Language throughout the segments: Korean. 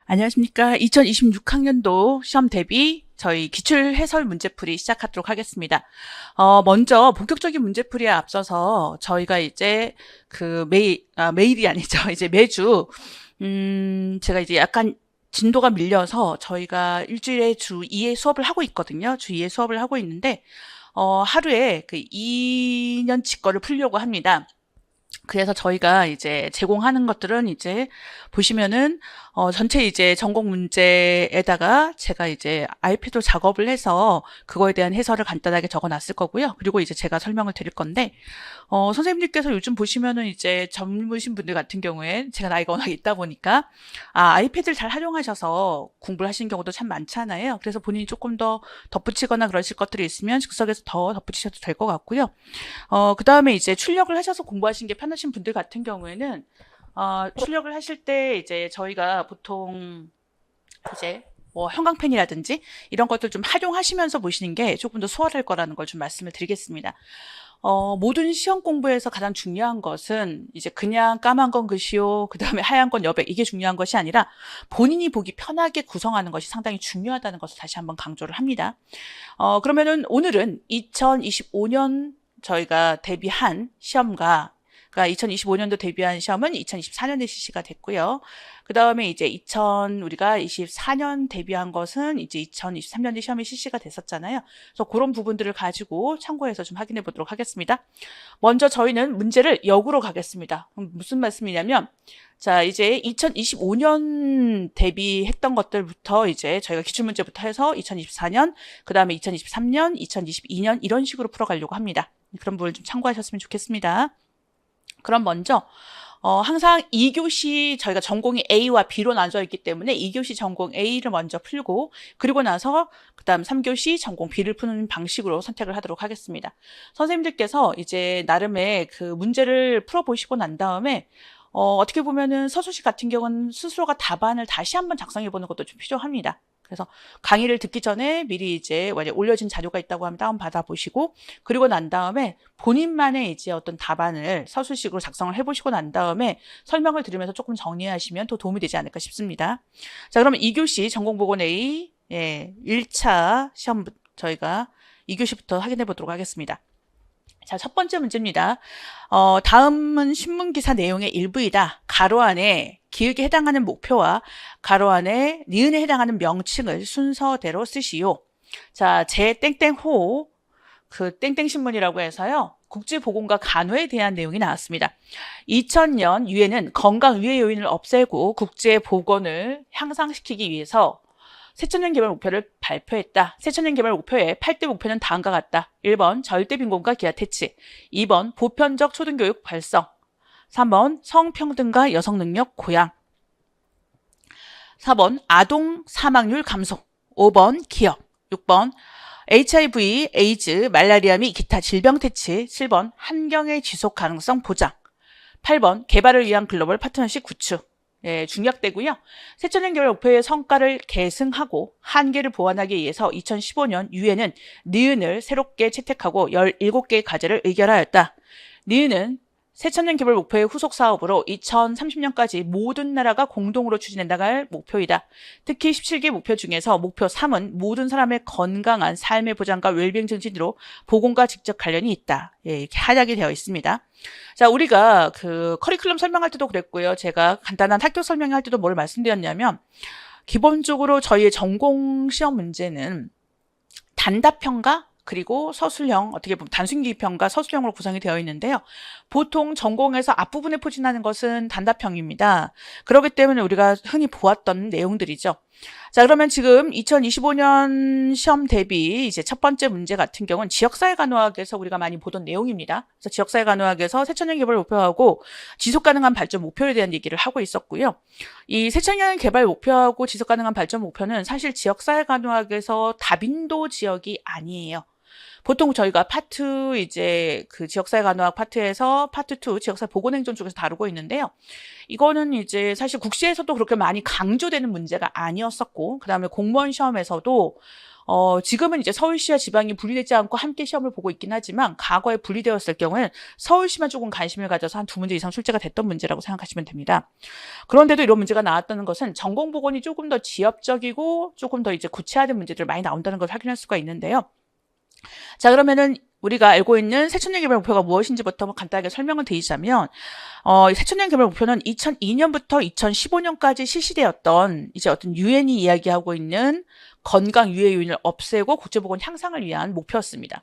안녕하십니까. 2026학년도 시험 대비 저희 기출 해설 문제풀이 시작하도록 하겠습니다. 먼저 본격적인 문제풀이에 앞서서 저희가 이제 매일이 아니죠. 이제 매주, 제가 이제 약간 진도가 밀려서 저희가 일주일에 주 2회 수업을 하고 있거든요. 주 2회 수업을 하고 있는데, 하루에 그 2년치 거를 풀려고 합니다. 그래서 저희가 이제 제공하는 것들은 이제 보시면은 전체 이제 전공 문제에다가 제가 이제 아이패드로 작업을 해서 그거에 대한 해설을 간단하게 적어 놨을 거고요. 그리고 이제 제가 설명을 드릴 건데 선생님들께서 요즘 보시면은 이제 젊으신 분들 같은 경우에 제가 나이가 워낙 있다 보니까 아이패드를 잘 활용하셔서 공부를 하시는 경우도 참 많잖아요. 그래서 본인이 조금 더 덧붙이거나 그러실 것들이 있으면 즉석에서 더 덧붙이셔도 될 것 같고요. 그 다음에 이제 출력을 하셔서 공부하시는 게 편하신 분들 같은 경우에는, 출력을 하실 때 이제 저희가 보통 이제 뭐 형광펜이라든지 이런 것들 좀 활용하시면서 보시는 게 조금 더 수월할 거라는 걸 좀 말씀을 드리겠습니다. 모든 시험 공부에서 가장 중요한 것은 이제 그냥 까만 건 글씨요, 그 다음에 하얀 건 여백, 이게 중요한 것이 아니라 본인이 보기 편하게 구성하는 것이 상당히 중요하다는 것을 다시 한번 강조를 합니다. 그러면은 오늘은 2025년 저희가 대비한 시험과, 그러니까 2025년도 대비한 시험은 2024년에 실시가 됐고요. 그 다음에 이제 우리가 24년 대비한 것은 이제 2023년에 시험이 실시가 됐었잖아요. 그래서 그런 부분들을 가지고 참고해서 좀 확인해 보도록 하겠습니다. 먼저 저희는 문제를 역으로 가겠습니다. 무슨 말씀이냐면, 자, 이제 2025년 대비했던 것들부터 이제 저희가 기출문제부터 해서 2024년, 그 다음에 2023년, 2022년 이런 식으로 풀어가려고 합니다. 그런 부분을 좀 참고하셨으면 좋겠습니다. 그럼 먼저 항상 2교시 저희가 전공이 A와 B로 나눠져 있기 때문에 2교시 전공 A를 먼저 풀고 그리고 나서 그다음 3교시 전공 B를 푸는 방식으로 선택을 하도록 하겠습니다. 선생님들께서 이제 나름의 그 문제를 풀어보시고 난 다음에 어떻게 보면은 서술식 같은 경우는 스스로가 답안을 다시 한번 작성해 보는 것도 좀 필요합니다. 그래서 강의를 듣기 전에 미리 이제 만약 올려진 자료가 있다고 하면 다운받아 보시고 그리고 난 다음에 본인만의 이제 어떤 답안을 서술식으로 작성을 해보시고 난 다음에 설명을 들으면서 조금 정리하시면 더 도움이 되지 않을까 싶습니다. 자, 그러면 2교시 전공보건 A 1차 시험 저희가 2교시부터 확인해 보도록 하겠습니다. 자, 첫 번째 문제입니다. 다음은 신문기사 내용의 일부이다. 가로 안에 기역에 해당하는 목표와 가로 안에 니은에 해당하는 명칭을 순서대로 쓰시오. 자, 제 땡땡호 그 땡땡신문이라고 해서요. 국제보건과 간호에 대한 내용이 나왔습니다. 2000년 유엔은 건강 위해 요인을 없애고 국제보건을 향상시키기 위해서 새천년 개발 목표를 발표했다. 새천년 개발 목표의 8대 목표는 다음과 같다. 1번 절대 빈곤과 기아 퇴치, 2번 보편적 초등교육 활성, 3번 성평등과 여성 능력 고양, 4번 아동 사망률 감소, 5번 기업, 6번 HIV, 에이즈, 말라리아 및 기타 질병 퇴치, 7번 환경의 지속 가능성 보장, 8번 개발을 위한 글로벌 파트너십 구축. 중약되고요. 새천년 개발 목표의 성과를 계승하고 한계를 보완하기 위해서 2015년 유엔은 니은을 새롭게 채택하고 17개의 과제를 의결하였다. 니은은 새천년 개발 목표의 후속 사업으로 2030년까지 모든 나라가 공동으로 추진해 나갈 목표이다. 특히 17개 목표 중에서 목표 3은 모든 사람의 건강한 삶의 보장과 웰빙 증진으로 보건과 직접 관련이 있다. 이렇게 하약이 되어 있습니다. 자, 우리가 그 커리큘럼 설명할 때도 그랬고요. 제가 간단한 학교 설명할 때도 뭘 말씀드렸냐면 기본적으로 저희의 전공 시험 문제는 단답형과 그리고 서술형, 어떻게 보면 단순기입형과 서술형으로 구성이 되어 있는데요. 보통 전공에서 앞부분에 포진하는 것은 단답형입니다. 그렇기 때문에 우리가 흔히 보았던 내용들이죠. 자, 그러면 지금 2025년 시험 대비 이제 첫 번째 문제 같은 경우는 지역사회간호학에서 우리가 많이 보던 내용입니다. 그래서 지역사회간호학에서 새천년 개발 목표하고 지속가능한 발전 목표에 대한 얘기를 하고 있었고요. 이 새천년 개발 목표하고 지속가능한 발전 목표는 사실 지역사회간호학에서 다빈도 지역이 아니에요. 보통 저희가 파트 이제 그 지역사회 간호학 파트에서 파트 2 지역사회 보건행정 쪽에서 다루고 있는데요. 이거는 이제 사실 국시에서도 그렇게 많이 강조되는 문제가 아니었었고, 그 다음에 공무원 시험에서도 지금은 이제 서울시와 지방이 분리되지 않고 함께 시험을 보고 있긴 하지만 과거에 분리되었을 경우에는 서울시만 조금 관심을 가져서 한 2문제 이상 출제가 됐던 문제라고 생각하시면 됩니다. 그런데도 이런 문제가 나왔다는 것은 전공보건이 조금 더 지엽적이고 조금 더 이제 구체화된 문제들이 많이 나온다는 걸 확인할 수가 있는데요. 자, 그러면은 우리가 알고 있는 새천년 개발 목표가 무엇인지부터 간단하게 설명을 드리자면, 새천년 개발 목표는 2002년부터 2015년까지 실시되었던 이제 어떤 유엔이 이야기하고 있는 건강 유해 요인을 없애고 국제보건 향상을 위한 목표였습니다.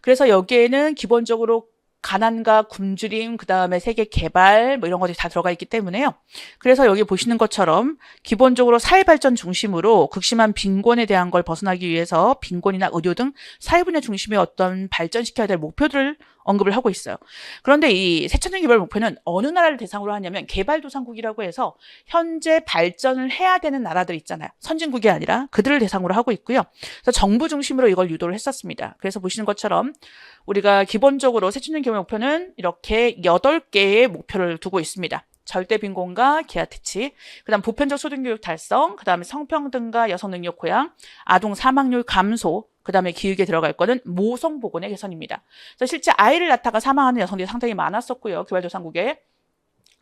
그래서 여기에는 기본적으로 가난과 굶주림, 그 다음에 세계 개발, 뭐 이런 것들이 다 들어가 있기 때문에요. 그래서 여기 보시는 것처럼 기본적으로 사회발전 중심으로 극심한 빈곤에 대한 걸 벗어나기 위해서 빈곤이나 의료 등 사회 분야 중심의 어떤 발전시켜야 될 목표들을 언급을 하고 있어요. 그런데 이 새천년 개발 목표는 어느 나라를 대상으로 하냐면 개발도상국이라고 해서 현재 발전을 해야 되는 나라들 있잖아요. 선진국이 아니라 그들을 대상으로 하고 있고요. 그래서 정부 중심으로 이걸 유도를 했었습니다. 그래서 보시는 것처럼 우리가 기본적으로 새천년 개발 목표는 이렇게 8개의 목표를 두고 있습니다. 절대 빈곤과 기하 퇴치, 그다음 보편적 소득교육 달성, 그다음에 성평등과 여성 능력 고양, 아동 사망률 감소, 그다음에 기획에 들어갈 거는 모성 보건의 개선입니다. 그래서 실제 아이를 낳다가 사망하는 여성들이 상당히 많았었고요. 개발도상국에.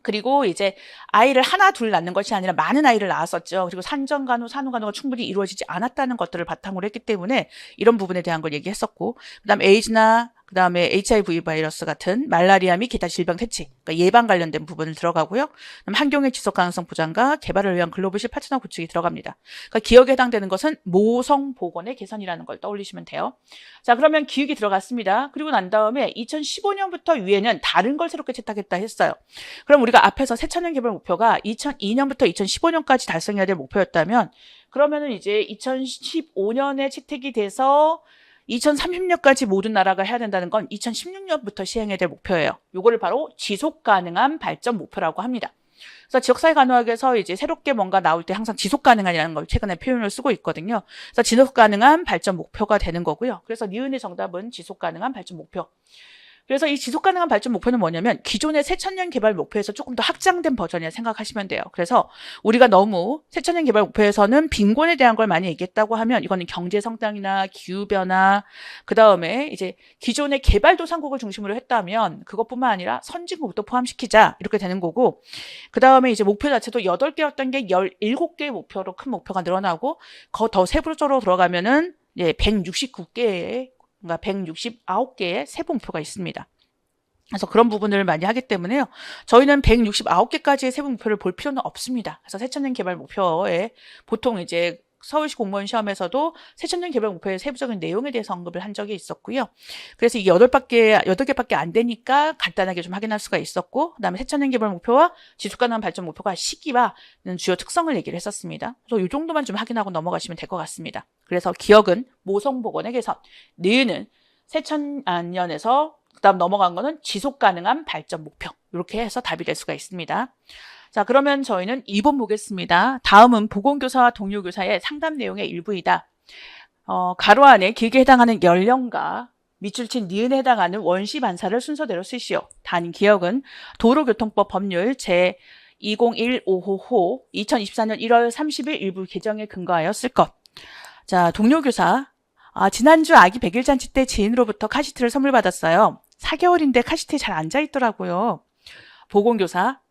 그리고 이제 아이를 하나 둘 낳는 것이 아니라 많은 아이를 낳았었죠. 그리고 산전간호, 산후간호가 충분히 이루어지지 않았다는 것들을 바탕으로 했기 때문에 이런 부분에 대한 걸 얘기했었고, 그다음 에이즈나 그다음에 HIV 바이러스 같은 말라리아 및 기타 질병 퇴치, 그러니까 예방 관련된 부분을 들어가고요. 그다음 환경의 지속 가능성 보장과 개발을 위한 글로벌 실파트너 구축이 들어갑니다. 그러니까 기억에 해당되는 것은 모성 보건의 개선이라는 걸 떠올리시면 돼요. 자, 그러면 기획이 들어갔습니다. 그리고 난 다음에 2015년부터 유엔은 다른 걸 새롭게 채택했다 했어요. 그럼 우리가 앞에서 새천년 개발 목표가 2002년부터 2015년까지 달성해야 될 목표였다면, 그러면은 이제 2015년에 채택이 돼서 2030년까지 모든 나라가 해야 된다는 건 2016년부터 시행해야 될 목표예요. 요거를 바로 지속 가능한 발전 목표라고 합니다. 그래서 지역사회 간호학에서 이제 새롭게 뭔가 나올 때 항상 지속 가능한이라는 걸 최근에 표현을 쓰고 있거든요. 그래서 지속 가능한 발전 목표가 되는 거고요. 그래서 니은의 정답은 지속 가능한 발전 목표. 그래서 이 지속 가능한 발전 목표는 뭐냐면 기존의 새천년 개발 목표에서 조금 더 확장된 버전이라 생각하시면 돼요. 그래서 우리가 너무 새천년 개발 목표에서는 빈곤에 대한 걸 많이 얘기했다고 하면 이거는 경제 성장이나 기후 변화, 그다음에 이제 기존의 개발도상국을 중심으로 했다면 그것뿐만 아니라 선진국도 포함시키자 이렇게 되는 거고, 그다음에 이제 목표 자체도 8개였던 게 17개의 목표로 큰 목표가 늘어나고 더 세부적으로 들어가면은 169개의 그러니까 169개의 세부 목표가 있습니다. 그래서 그런 부분을 많이 하기 때문에요. 저희는 169개까지의 세부 목표를 볼 필요는 없습니다. 그래서 새천년 개발 목표에 보통 이제 서울시 공무원 시험에서도 새천년 개발 목표의 세부적인 내용에 대해서 언급을 한 적이 있었고요. 그래서 이게 8개밖에 안 되니까 간단하게 좀 확인할 수가 있었고, 그 다음에 새천년 개발 목표와 지속가능한 발전 목표가 시기와 주요 특성을 얘기를 했었습니다. 그래서 이 정도만 좀 확인하고 넘어가시면 될 것 같습니다. 그래서 기억은 모성보건의 개선, 니은은 새천년에서 그다음 넘어간 거는 지속가능한 발전 목표, 이렇게 해서 답이 될 수가 있습니다. 자, 그러면 저희는 2번 보겠습니다. 다음은 보건교사와 동료교사의 상담 내용의 일부이다. 가로 안에 기획에 해당하는 연령과 밑줄친 니은에 해당하는 원시 반사를 순서대로 쓰시오. 단 기억은 도로교통법 법률 제 2015호 2024년 1월 30일 일부 개정에 근거하여 쓸 것. 자, 동료교사. 지난주 아기 100일 잔치 때 지인으로부터 카시트를 선물 받았어요. 4개월인데 카시트에 잘 앉아있더라고요. 보건교사.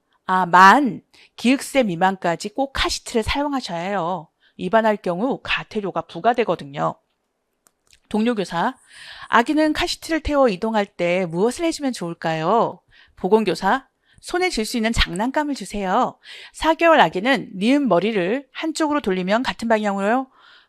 만 기획세 미만까지 꼭 카시트를 사용하셔야 해요. 위반할 경우 과태료가 부과되거든요. 동료교사, 아기는 카시트를 태워 이동할 때 무엇을 해주면 좋을까요? 보건교사, 손에 쥘 수 있는 장난감을 주세요. 4개월 아기는 니은 머리를 한쪽으로 돌리면 같은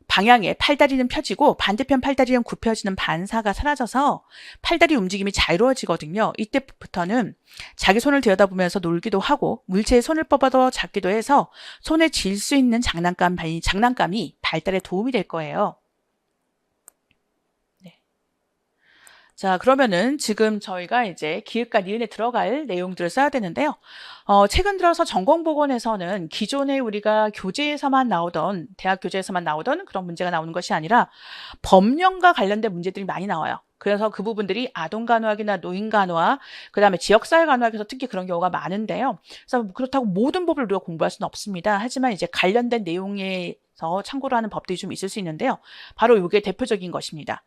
방향에 팔다리는 펴지고 반대편 팔다리는 굽혀지는 반사가 사라져서 팔다리 움직임이 자유로워지거든요. 이때부터는 자기 손을 들여다보면서 놀기도 하고 물체에 손을 뻗어 잡기도 해서 손에 쥘 수 있는 장난감이 발달에 도움이 될 거예요. 네. 자, 그러면은 지금 저희가 이제 기획과 니은에 들어갈 내용들을 써야 되는데요. 최근 들어서 전공보건에서는 기존에 우리가 교재에서만 나오던, 대학 교재에서만 나오던 그런 문제가 나오는 것이 아니라 법령과 관련된 문제들이 많이 나와요. 그래서 그 부분들이 아동간호학이나 노인간호학, 그 다음에 지역사회간호학에서 특히 그런 경우가 많은데요. 그래서 그렇다고 모든 법을 우리가 공부할 수는 없습니다. 하지만 이제 관련된 내용에서 참고로 하는 법들이 좀 있을 수 있는데요. 바로 이게 대표적인 것입니다.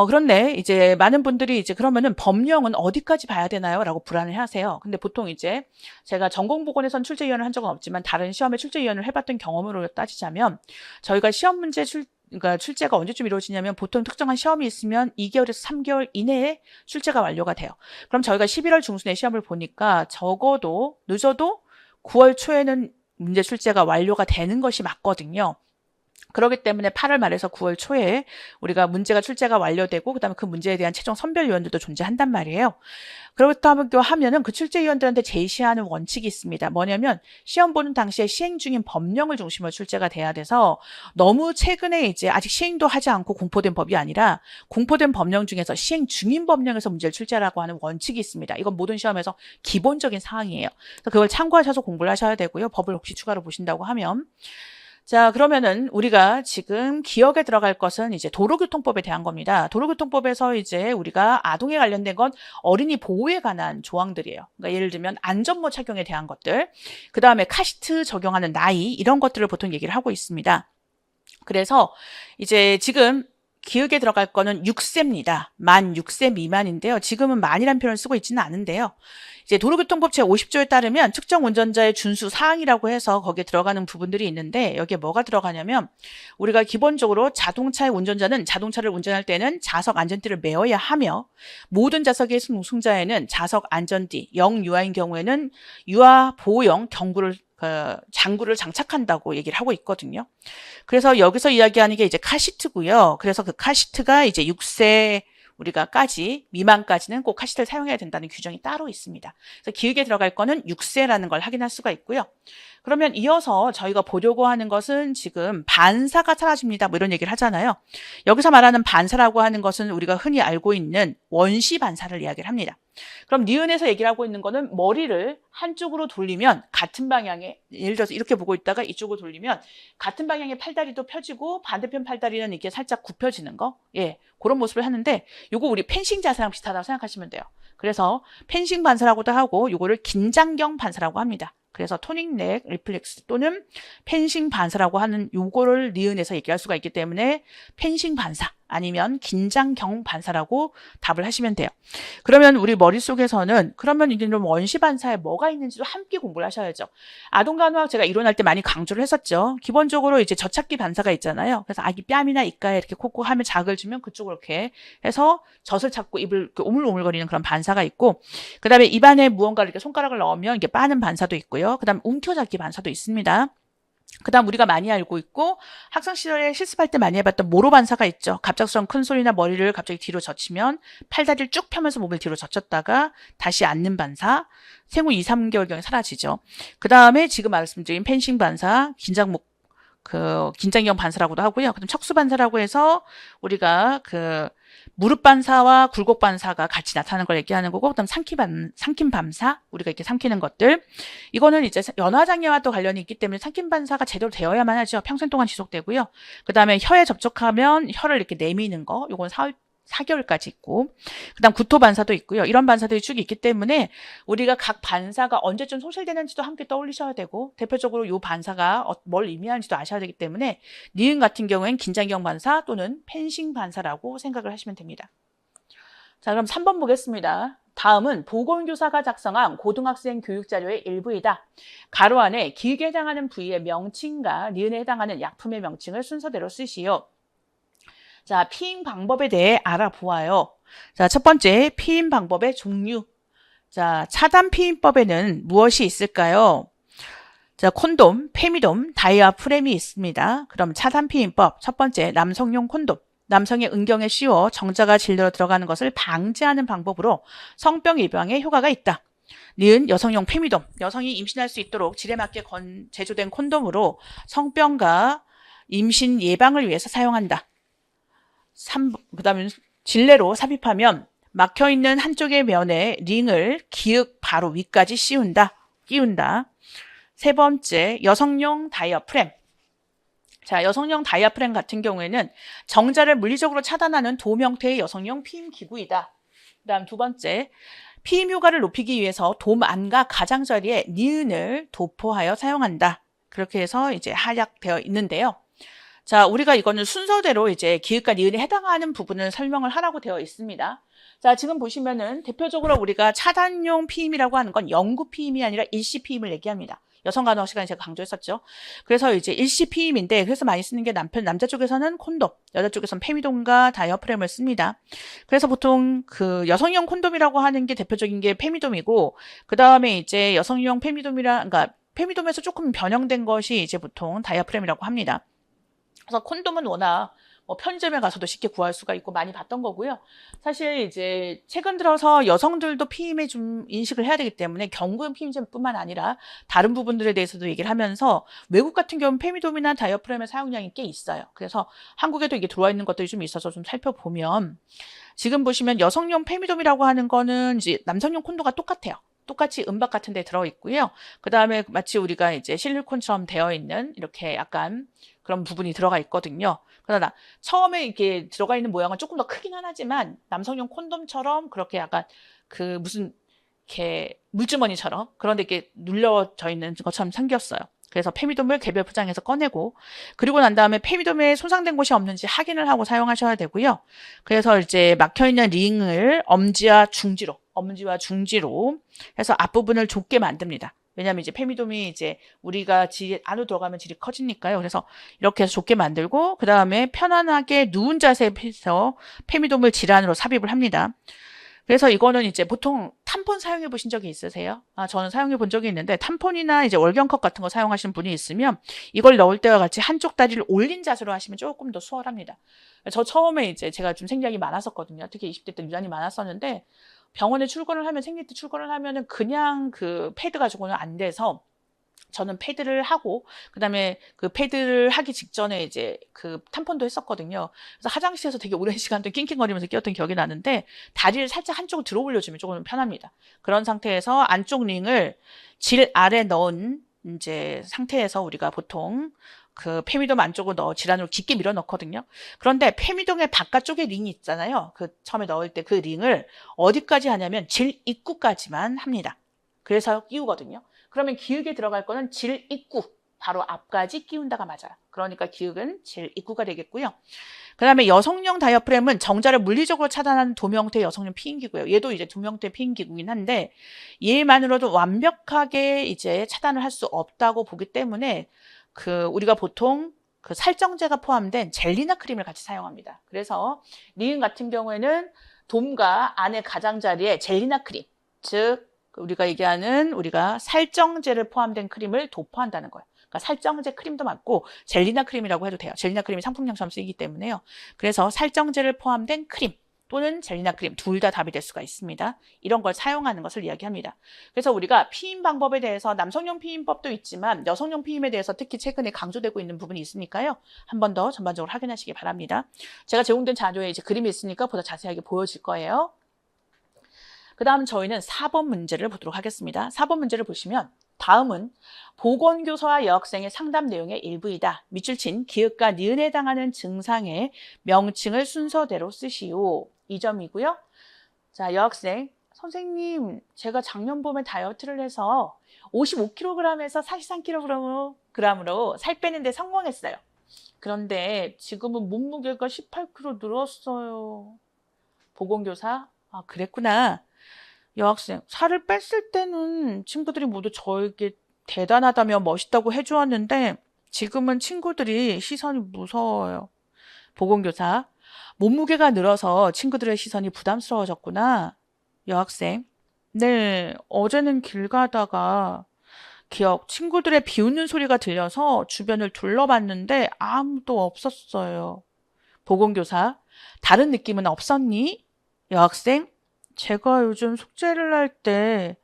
그런데 이제 많은 분들이 이제 그러면은 법령은 어디까지 봐야 되나요? 라고 불안을 하세요. 근데 보통 이제 제가 전공보건에선 출제위원을 한 적은 없지만 다른 시험에 출제위원을 해봤던 경험으로 따지자면 저희가 시험 문제 그러니까 출제가 언제쯤 이루어지냐면 보통 특정한 시험이 있으면 2개월에서 3개월 이내에 출제가 완료가 돼요. 그럼 저희가 11월 중순에 시험을 보니까 적어도 늦어도 9월 초에는 문제 출제가 완료가 되는 것이 맞거든요. 그렇기 때문에 8월 말에서 9월 초에 우리가 문제가 출제가 완료되고 그다음에 그 문제에 대한 최종 선별위원들도 존재한단 말이에요. 그렇다고 하면은 그 출제위원들한테 제시하는 원칙이 있습니다. 뭐냐면 시험 보는 당시에 시행 중인 법령을 중심으로 출제가 돼야 돼서 너무 최근에 이제 아직 시행도 하지 않고 공포된 법이 아니라 공포된 법령 중에서 시행 중인 법령에서 문제를 출제하라고 하는 원칙이 있습니다. 이건 모든 시험에서 기본적인 사항이에요. 그래서 그걸 참고하셔서 공부를 하셔야 되고요. 법을 혹시 추가로 보신다고 하면 자, 그러면은 우리가 지금 기억에 들어갈 것은 이제 도로교통법에 대한 겁니다. 도로교통법에서 이제 우리가 아동에 관련된 건 어린이 보호에 관한 조항들이에요. 그러니까 예를 들면 안전모 착용에 대한 것들, 그 다음에 카시트 적용하는 나이 이런 것들을 보통 얘기를 하고 있습니다. 그래서 이제 지금 기억에 들어갈 거는 6세입니다. 만 6세 미만인데요. 지금은 만이라는 표현을 쓰고 있지는 않은데요. 이제 도로교통법 제50조에 따르면 특정 운전자의 준수 사항이라고 해서 거기에 들어가는 부분들이 있는데 여기에 뭐가 들어가냐면 우리가 기본적으로 자동차의 운전자는 자동차를 운전할 때는 자석 안전띠를 메어야 하며 모든 좌석의 승자에는 자석 안전띠, 영유아인 경우에는 유아 보호용 장구를 장착한다고 얘기를 하고 있거든요. 그래서 여기서 이야기하는 게 이제 카시트고요. 그래서 그 카시트가 이제 6세 미만까지는 꼭 카시트를 사용해야 된다는 규정이 따로 있습니다. 그래서 기억에 들어갈 거는 6세라는 걸 확인할 수가 있고요. 그러면 이어서 저희가 보려고 하는 것은 지금 반사가 사라집니다. 뭐 이런 얘기를 하잖아요. 여기서 말하는 반사라고 하는 것은 우리가 흔히 알고 있는 원시 반사를 이야기를 합니다. 그럼 니은에서 얘기를 하고 있는 거는 머리를 한쪽으로 돌리면 같은 방향에 예를 들어서 이렇게 보고 있다가 이쪽으로 돌리면 같은 방향의 팔다리도 펴지고 반대편 팔다리는 이렇게 살짝 굽혀지는 거. 예, 그런 모습을 하는데 요거 우리 펜싱 자세랑 비슷하다고 생각하시면 돼요. 그래서 펜싱 반사라고도 하고 요거를 긴장경 반사라고 합니다. 그래서 토닉 넥 리플렉스 또는 펜싱 반사라고 하는 요거를 니은에서 얘기할 수가 있기 때문에 펜싱 반사 아니면 긴장경 반사라고 답을 하시면 돼요. 그러면 우리 머릿속에서는 그러면 이제 좀 원시 반사에 뭐가 있는지도 함께 공부를 하셔야죠. 아동간호학 제가 이론할 때 많이 강조를 했었죠. 기본적으로 이제 젖찾기 반사가 있잖아요. 그래서 아기 뺨이나 입가에 이렇게 콕콕 하면 자극을 주면 그쪽으로 이렇게 해서 젖을 찾고 입을 오물오물거리는 그런 반사가 있고 그 다음에 입안에 무언가를 이렇게 손가락을 넣으면 이게 빠는 반사도 있고요. 그 다음 움켜잡기 반사도 있습니다. 그 다음 우리가 많이 알고 있고 학창 시절에 실습할 때 많이 해봤던 모로 반사가 있죠. 갑작스러운 큰 소리나 머리를 갑자기 뒤로 젖히면 팔다리를 쭉 펴면서 몸을 뒤로 젖혔다가 다시 앉는 반사, 생후 2, 3개월경에 사라지죠. 그 다음에 지금 말씀드린 펜싱 반사, 긴장경 반사라고도 하고요. 그다음 척수 반사라고 해서 우리가 무릎 반사와 굴곡 반사가 같이 나타나는 걸 얘기하는 거고, 그다음 삼킴 반사, 우리가 이렇게 삼키는 것들. 이거는 이제 연화장애와 또 관련이 있기 때문에 삼킴 반사가 제대로 되어야만 하죠. 평생 동안 지속되고요. 그다음에 혀에 접촉하면 혀를 이렇게 내미는 거, 요건 4개월까지 있고, 그다음 구토 반사도 있고요. 이런 반사들이 쭉 있기 때문에 우리가 각 반사가 언제쯤 소실되는지도 함께 떠올리셔야 되고, 대표적으로 이 반사가 뭘 의미하는지도 아셔야 되기 때문에 니은 같은 경우엔 긴장경 반사 또는 펜싱 반사라고 생각을 하시면 됩니다. 자, 그럼 3번 보겠습니다. 다음은 보건교사가 작성한 고등학생 교육자료의 일부이다. 가로 안에 기획에 해당하는 부위의 명칭과 니은에 해당하는 약품의 명칭을 순서대로 쓰시오. 자, 피임 방법에 대해 알아보아요. 자, 첫 번째, 피임 방법의 종류. 자, 차단 피임법에는 무엇이 있을까요? 자, 콘돔, 페미돔, 다이아프램이 있습니다. 그럼 차단 피임법, 첫 번째, 남성용 콘돔. 남성의 응경에 씌워 정자가 질려 들어가는 것을 방지하는 방법으로 성병 예방에 효과가 있다. 니은 여성용 페미돔. 여성이 임신할 수 있도록 질에 맞게 제조된 콘돔으로 성병과 임신 예방을 위해서 사용한다. 그 다음에 질내로 삽입하면 막혀있는 한쪽의 면에 링을 기역 바로 위까지 끼운다. 세 번째, 여성용 다이어프램. 자, 여성용 다이아프램 같은 경우에는 정자를 물리적으로 차단하는 돔 형태의 여성용 피임 기구이다. 그다음 두 번째, 피임 효과를 높이기 위해서 돔 안과 가장자리에 니은을 도포하여 사용한다. 그렇게 해서 이제 하약되어 있는데요. 자, 우리가 이거는 순서대로 이제 기읍과 니은에 해당하는 부분을 설명을 하라고 되어 있습니다. 자, 지금 보시면은 대표적으로 우리가 차단용 피임이라고 하는 건 영구 피임이 아니라 일시 피임을 얘기합니다. 여성 간호 시간에 제가 강조했었죠. 그래서 이제 일시 피임인데, 그래서 많이 쓰는 게 남자 쪽에서는 콘돔, 여자 쪽에서는 페미돔과 다이어프램을 씁니다. 그래서 보통 그 여성용 콘돔이라고 하는 게 대표적인 게 페미돔이고, 그 다음에 이제 여성용 그러니까 페미돔에서 조금 변형된 것이 이제 보통 다이어프램이라고 합니다. 그래서 콘돔은 워낙 편의점에 가서도 쉽게 구할 수가 있고 많이 봤던 거고요. 사실 이제 최근 들어서 여성들도 피임에 좀 인식을 해야 되기 때문에 경구용 피임제뿐만 아니라 다른 부분들에 대해서도 얘기를 하면서 외국 같은 경우는 페미돔이나 다이어프램의 사용량이 꽤 있어요. 그래서 한국에도 이게 들어와 있는 것들이 좀 있어서 좀 살펴보면 지금 보시면 여성용 페미돔이라고 하는 거는 이제 남성용 콘돔과 똑같아요. 똑같이 은박 같은 데 들어있고요. 그 다음에 마치 우리가 이제 실리콘처럼 되어 있는 이렇게 약간 그런 부분이 들어가 있거든요. 그러나 처음에 이렇게 들어가 있는 모양은 조금 더 크긴 하지만 남성용 콘돔처럼 그렇게 약간 그 무슨 이렇게 물주머니처럼 그런데 이렇게 눌려져 있는 것처럼 생겼어요. 그래서 페미돔을 개별 포장해서 꺼내고 그리고 난 다음에 페미돔에 손상된 곳이 없는지 확인을 하고 사용하셔야 되고요. 그래서 이제 막혀있는 링을 엄지와 중지로 해서 앞부분을 좁게 만듭니다. 왜냐하면 이제 페미돔이 이제 우리가 안으로 들어가면 질이 커지니까요. 그래서 이렇게 해서 좁게 만들고 그 다음에 편안하게 누운 자세에서 페미돔을 질 안으로 삽입을 합니다. 그래서 이거는 이제 보통 탐폰 사용해 보신 적이 있으세요? 저는 사용해 본 적이 있는데 탐폰이나 이제 월경컵 같은 거 사용하시는 분이 있으면 이걸 넣을 때와 같이 한쪽 다리를 올린 자세로 하시면 조금 더 수월합니다. 저 처음에 이제 제가 좀 생략이 많았었거든요. 특히 20대 때 유난히 많았었는데 병원에 생리 때 출근을 하면은 그냥 그 패드 가지고는 안 돼서 저는 패드를 하고 그다음에 그 패드를 하기 직전에 이제 그 탐폰도 했었거든요. 그래서 화장실에서 되게 오랜 시간 동안 낑낑거리면서 끼었던 기억이 나는데 다리를 살짝 한쪽으로 들어 올려주면 조금 편합니다. 그런 상태에서 안쪽 링을 질 아래 넣은 이제 상태에서 우리가 보통 그 페미돔 안쪽으로 질 안으로 깊게 밀어 넣거든요. 그런데 페미돔의 바깥쪽에 링이 있잖아요. 그 처음에 넣을 때 그 링을 어디까지 하냐면 질 입구까지만 합니다. 그래서 끼우거든요. 그러면 기역에 들어갈 거는 질 입구, 바로 앞까지 끼운다가 맞아요. 그러니까 기역은 질 입구가 되겠고요. 그 다음에 여성용 다이어프램은 정자를 물리적으로 차단하는 돔 형태의 여성용 피임기구예요. 얘도 이제 돔 형태의 피임기구긴 한데 얘만으로도 완벽하게 이제 차단을 할 수 없다고 보기 때문에 우리가 보통 그 살정제가 포함된 젤리나 크림을 같이 사용합니다. 그래서 니은 같은 경우에는 돔과 안의 가장자리에 젤리나 크림, 즉 우리가 살정제를 포함된 크림을 도포한다는 거예요. 그러니까 살정제 크림도 맞고 젤리나 크림이라고 해도 돼요. 젤리나 크림이 상품명처럼 쓰이기 때문에요. 그래서 살정제를 포함된 크림 또는 젤리나 크림 둘 다 답이 될 수가 있습니다. 이런 걸 사용하는 것을 이야기합니다. 그래서 우리가 피임 방법에 대해서 남성용 피임법도 있지만 여성용 피임에 대해서 특히 최근에 강조되고 있는 부분이 있으니까요. 한 번 더 전반적으로 확인하시기 바랍니다. 제가 제공된 자료에 이제 그림이 있으니까 보다 자세하게 보여질 거예요. 그 다음 저희는 4번 문제를 보도록 하겠습니다. 4번 문제를 보시면 다음은 보건교사와 여학생의 상담 내용의 일부이다. 밑줄 친 기읍과 니은에 해당하는 증상의 명칭을 순서대로 쓰시오. 이 점이고요. 자, 여학생. 선생님, 제가 작년 봄에 다이어트를 해서 55kg에서 43kg으로 살 빼는데 성공했어요. 그런데 지금은 몸무게가 18kg 늘었어요. 보건교사? 그랬구나. 여학생, 살을 뺐을 때는 친구들이 모두 저에게 대단하다며 멋있다고 해주었는데 지금은 친구들이 시선이 무서워요. 보건교사, 몸무게가 늘어서 친구들의 시선이 부담스러워졌구나. 여학생, 네, 어제는 길 가다가 친구들의 비웃는 소리가 들려서 주변을 둘러봤는데 아무도 없었어요. 보건교사, 다른 느낌은 없었니? 여학생, 제가 요즘 숙제를 할 때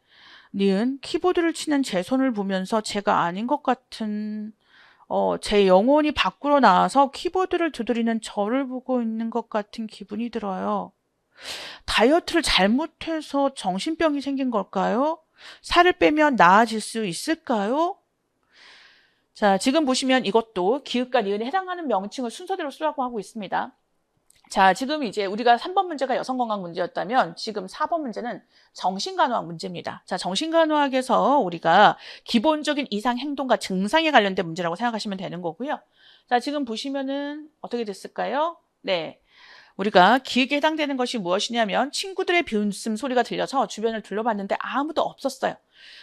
니은 키보드를 치는 제 손을 보면서 제가 아닌 것 같은 제 영혼이 밖으로 나와서 키보드를 두드리는 저를 보고 있는 것 같은 기분이 들어요. 다이어트를 잘못해서 정신병이 생긴 걸까요? 살을 빼면 나아질 수 있을까요? 자, 지금 보시면 이것도 기읍과 니은에 해당하는 명칭을 순서대로 쓰라고 하고 있습니다. 자, 지금 이제 우리가 3번 문제가 여성건강 문제였다면 지금 4번 문제는 정신간호학 문제입니다. 자, 정신간호학에서 우리가 기본적인 이상 행동과 증상에 관련된 문제라고 생각하시면 되는 거고요. 자, 지금 보시면은 어떻게 됐을까요? 네. 우리가 기획에 해당되는 것이 무엇이냐면 친구들의 비웃음 소리가 들려서 주변을 둘러봤는데 아무도 없었어요.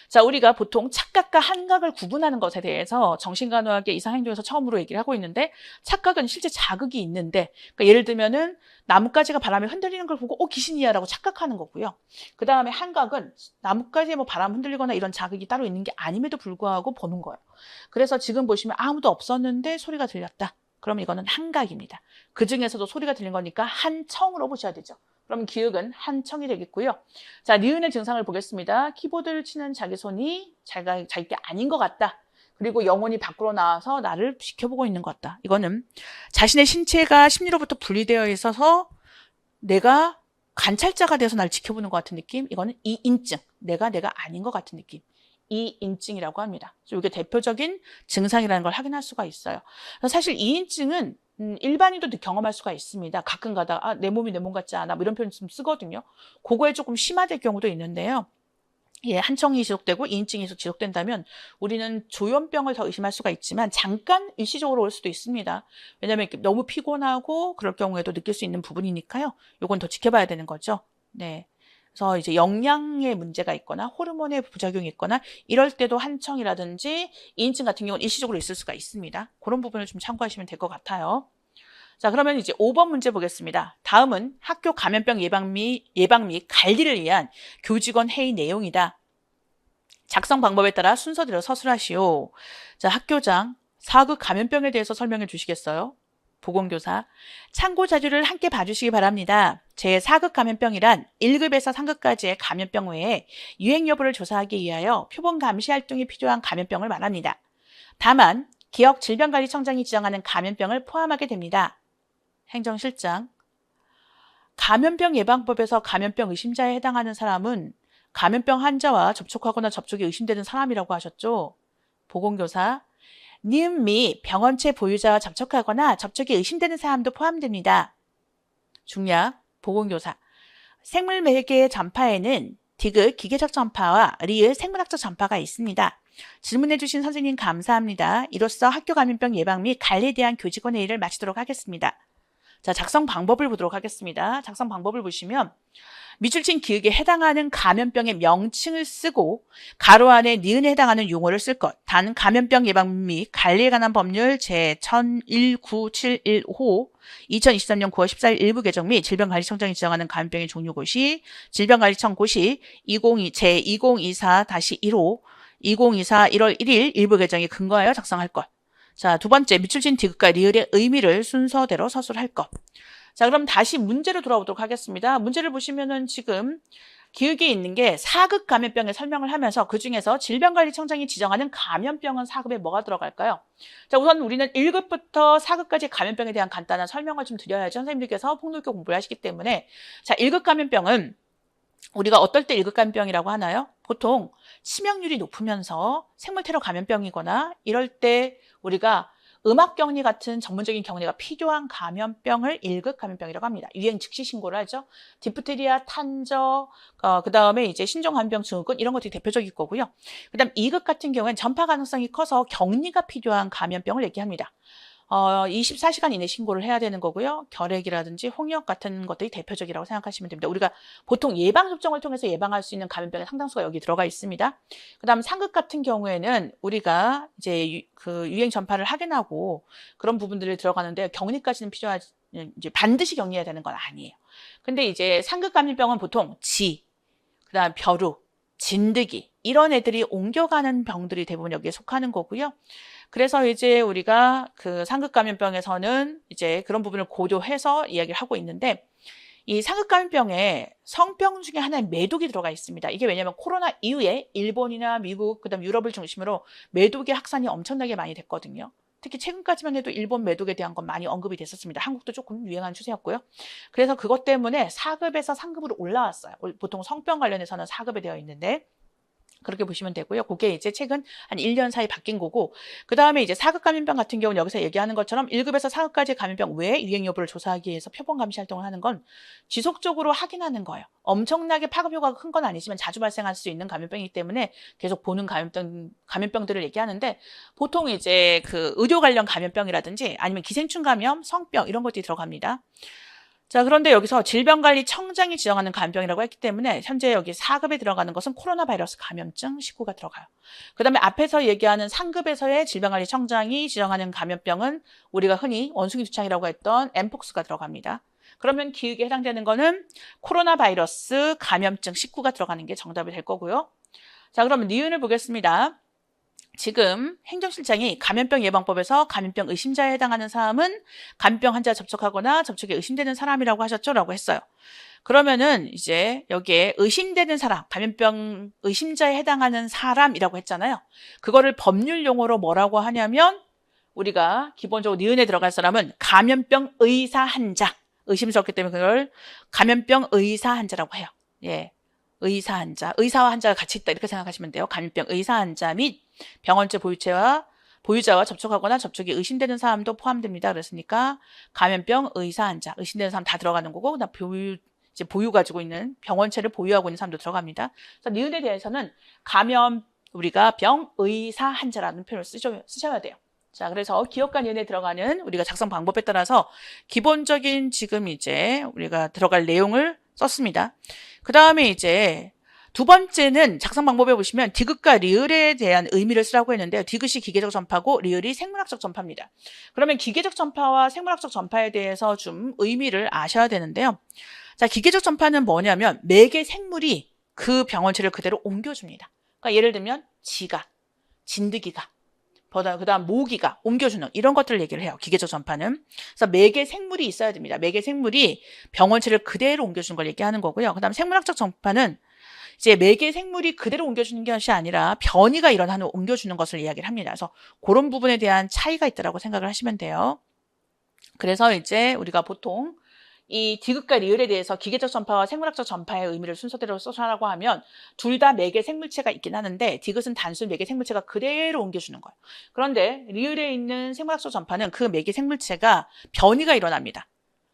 자, 우리가 보통 착각과 한각을 구분하는 것에 대해서 정신간호학의 이상행동에서 처음으로 얘기를 하고 있는데 착각은 실제 자극이 있는데 그러니까 예를 들면은 나뭇가지가 바람에 흔들리는 걸 보고 귀신이야 라고 착각하는 거고요. 그 다음에 한각은 나뭇가지에 뭐 바람 흔들리거나 이런 자극이 따로 있는 게 아님에도 불구하고 보는 거예요. 그래서 지금 보시면 아무도 없었는데 소리가 들렸다. 그러면 이거는 한각입니다. 그 중에서도 소리가 들린 거니까 한청으로 보셔야 되죠. 그럼 기억은 한청이 되겠고요. 자, 니은의 증상을 보겠습니다. 키보드를 치는 자기 손이 자기 게 아닌 것 같다. 그리고 영혼이 밖으로 나와서 나를 지켜보고 있는 것 같다. 이거는 자신의 신체가 심리로부터 분리되어 있어서 내가 관찰자가 돼서 나를 지켜보는 것 같은 느낌. 이거는 이인증. 내가 아닌 것 같은 느낌. 이인증이라고 합니다. 이게 대표적인 증상이라는 걸 확인할 수가 있어요. 사실 이인증은 일반인도 경험할 수가 있습니다. 가끔 가다가 내 몸이 내 몸 같지 않아 뭐 이런 표현 좀 쓰거든요. 그거에 조금 심화될 경우도 있는데요. 예, 한청이 지속되고 이인증이 지속된다면 우리는 조현병을 더 의심할 수가 있지만 잠깐 일시적으로 올 수도 있습니다. 왜냐하면 너무 피곤하고 그럴 경우에도 느낄 수 있는 부분이니까요. 요건 더 지켜봐야 되는 거죠. 네. 그래서 이제 영양에 문제가 있거나 호르몬의 부작용이 있거나 이럴 때도 한청이라든지 이인증 같은 경우는 일시적으로 있을 수가 있습니다. 그런 부분을 좀 참고하시면 될 것 같아요. 자, 그러면 이제 5번 문제 보겠습니다. 다음은 학교 감염병 예방 및 관리를 위한 교직원 회의 내용이다. 작성 방법에 따라 순서대로 서술하시오. 자, 학교장, 4급 감염병에 대해서 설명해 주시겠어요? 보건교사, 참고 자료를 함께 봐주시기 바랍니다. 제4급 감염병이란 1급에서 3급까지의 감염병 외에 유행 여부를 조사하기 위하여 표본 감시 활동이 필요한 감염병을 말합니다. 다만 기억질병관리청장이 지정하는 감염병을 포함하게 됩니다. 행정실장, 감염병 예방법에서 감염병 의심자에 해당하는 사람은 감염병 환자와 접촉하거나 접촉이 의심되는 사람이라고 하셨죠? 보건교사, 니은 및 병원체 보유자와 접촉하거나 접촉이 의심되는 사람도 포함됩니다. 중약, 보건교사, 생물 매개의 전파에는 디귿 기계적 전파와 리을 생물학적 전파가 있습니다. 질문해 주신 선생님 감사합니다. 이로써 학교 감염병 예방 및 관리에 대한 교직원 회의를 마치도록 하겠습니다. 자, 작성 방법을 보도록 하겠습니다. 작성 방법을 보시면 밑줄 기역에 해당하는 감염병의 명칭을 쓰고 가로 안에 니은에 해당하는 용어를 쓸 것. 단 감염병 예방 및 관리에 관한 법률 제101971호 2023년 9월 14일 일부 개정 및 질병관리청장이 지정하는 감염병의 종류고시 질병관리청 고시 제2024-1호 2024 1월 1일 일부 개정에 근거하여 작성할 것. 자, 두 번째, 밑줄 디귿과 리을의 의미를 순서대로 서술할 것. 자, 그럼 다시 문제로 돌아오도록 하겠습니다. 문제를 보시면은 지금 기억에 있는 게 4급 감염병의 설명을 하면서 그중에서 질병관리청장이 지정하는 감염병은 4급에 뭐가 들어갈까요? 자, 우선 우리는 1급부터 4급까지 감염병에 대한 간단한 설명을 좀 드려야죠. 선생님들께서 폭력교 공부를 하시기 때문에. 자, 1급 감염병은 우리가 어떨 때 1급 감염병이라고 하나요? 보통 치명률이 높으면서 생물테러 감염병이거나 이럴 때 우리가 음압격리 같은 전문적인 격리가 필요한 감염병을 1급 감염병이라고 합니다. 유행 즉시 신고를 하죠. 디프테리아, 탄저, 그 다음에 이제 신종감염병 증후군 이런 것들이 대표적일 거고요. 그 다음 2급 같은 경우에는 전파 가능성이 커서 격리가 필요한 감염병을 얘기합니다. 24시간 이내 신고를 해야 되는 거고요. 결핵이라든지 홍역 같은 것들이 대표적이라고 생각하시면 됩니다. 우리가 보통 예방접종을 통해서 예방할 수 있는 감염병의 상당수가 여기 들어가 있습니다. 그 다음 상급 같은 경우에는 우리가 이제 그 유행 전파를 확인하고 그런 부분들이 들어가는데 격리까지는 필요하지, 이제 반드시 격리해야 되는 건 아니에요. 근데 이제 상급 감염병은 보통 그 다음 벼룩, 진드기 이런 애들이 옮겨가는 병들이 대부분 여기에 속하는 거고요. 그래서 이제 우리가 그 상급 감염병에서는 이제 그런 부분을 고려해서 이야기를 하고 있는데 이 상급 감염병에 성병 중에 하나의 매독이 들어가 있습니다. 이게 왜냐하면 코로나 이후에 일본이나 미국, 그다음 유럽을 중심으로 매독의 확산이 엄청나게 많이 됐거든요. 특히 최근까지만 해도 일본 매독에 대한 건 많이 언급이 됐었습니다. 한국도 조금 유행한 추세였고요. 그래서 그것 때문에 4급에서 상급으로 올라왔어요. 보통 성병 관련해서는 4급에 되어 있는데 그렇게 보시면 되고요. 그게 이제 최근 한 1년 사이 바뀐 거고, 그 다음에 이제 4급 감염병 같은 경우는 여기서 얘기하는 것처럼 1급에서 4급까지 감염병 외 유행 여부를 조사하기 위해서 표본 감시 활동을 하는 건 지속적으로 확인하는 거예요. 엄청나게 파급 효과가 큰 건 아니지만 자주 발생할 수 있는 감염병이기 때문에 계속 보는 감염병들을 얘기하는데, 보통 이제 그 의료 관련 감염병이라든지 아니면 기생충 감염, 성병 이런 것들이 들어갑니다. 자, 그런데 여기서 질병관리청장이 지정하는 감염병이라고 했기 때문에 현재 여기 4급에 들어가는 것은 코로나 바이러스 감염증 19가 들어가요. 그 다음에 앞에서 얘기하는 3급에서의 질병관리청장이 지정하는 감염병은 우리가 흔히 원숭이 두창이라고 했던 엠폭스가 들어갑니다. 그러면 기획에 해당되는 거는 코로나 바이러스 감염증 19가 들어가는 게 정답이 될 거고요. 자, 그러면 니은을 보겠습니다. 지금 행정실장이 감염병 예방법에서 감염병 의심자에 해당하는 사람은 감염병 환자와 접촉하거나 접촉에 의심되는 사람이라고 하셨죠? 라고 했어요. 그러면은 이제 여기에 의심되는 사람, 감염병 의심자에 해당하는 사람이라고 했잖아요. 그거를 법률 용어로 뭐라고 하냐면 우리가 기본적으로 니은에 들어갈 사람은 감염병 의사 환자, 의심스럽기 때문에 그걸 감염병 의사 환자라고 해요. 예. 의사 환자, 의사와 환자가 같이 있다 이렇게 생각하시면 돼요. 감염병 의사 환자 및 병원체 보유자와 접촉하거나 접촉이 의심되는 사람도 포함됩니다. 그랬으니까 감염병 의사 환자, 의심되는 사람 다 들어가는 거고, 그다음 보유 가지고 있는 병원체를 보유하고 있는 사람도 들어갑니다. 그래서 니은에 대해서는 우리가 병 의사 환자라는 표현을 쓰셔야 돼요. 자, 그래서 기억과 니은에 들어가는 우리가 작성 방법에 따라서 기본적인 지금 이제 우리가 들어갈 내용을 썼습니다. 그 다음에 이제 두 번째는 작성 방법에 보시면 디귿과 리을에 대한 의미를 쓰라고 했는데요. 디귿이 기계적 전파고 리을이 생물학적 전파입니다. 그러면 기계적 전파와 생물학적 전파에 대해서 좀 의미를 아셔야 되는데요. 자, 기계적 전파는 뭐냐면 매개 생물이 그 병원체를 그대로 옮겨줍니다. 그러니까 예를 들면 쥐가, 진드기가, 그 다음 모기가 옮겨주는 이런 것들을 얘기를 해요. 기계적 전파는. 그래서 매개 생물이 있어야 됩니다. 매개 생물이 병원체를 그대로 옮겨주는 걸 얘기하는 거고요. 그 다음 생물학적 전파는 이제 매개 생물이 그대로 옮겨주는 것이 아니라 변이가 일어나는 옮겨주는 것을 이야기를 합니다. 그래서 그런 부분에 대한 차이가 있다고 생각을 하시면 돼요. 그래서 이제 우리가 보통 이 디귿과 리을에 대해서 기계적 전파와 생물학적 전파의 의미를 순서대로 써라고 하면 둘 다 매개 생물체가 있긴 하는데 디귿은 단순 매개 생물체가 그대로 옮겨주는 거예요. 그런데 리을에 있는 생물학적 전파는 그 매개 생물체가 변이가 일어납니다.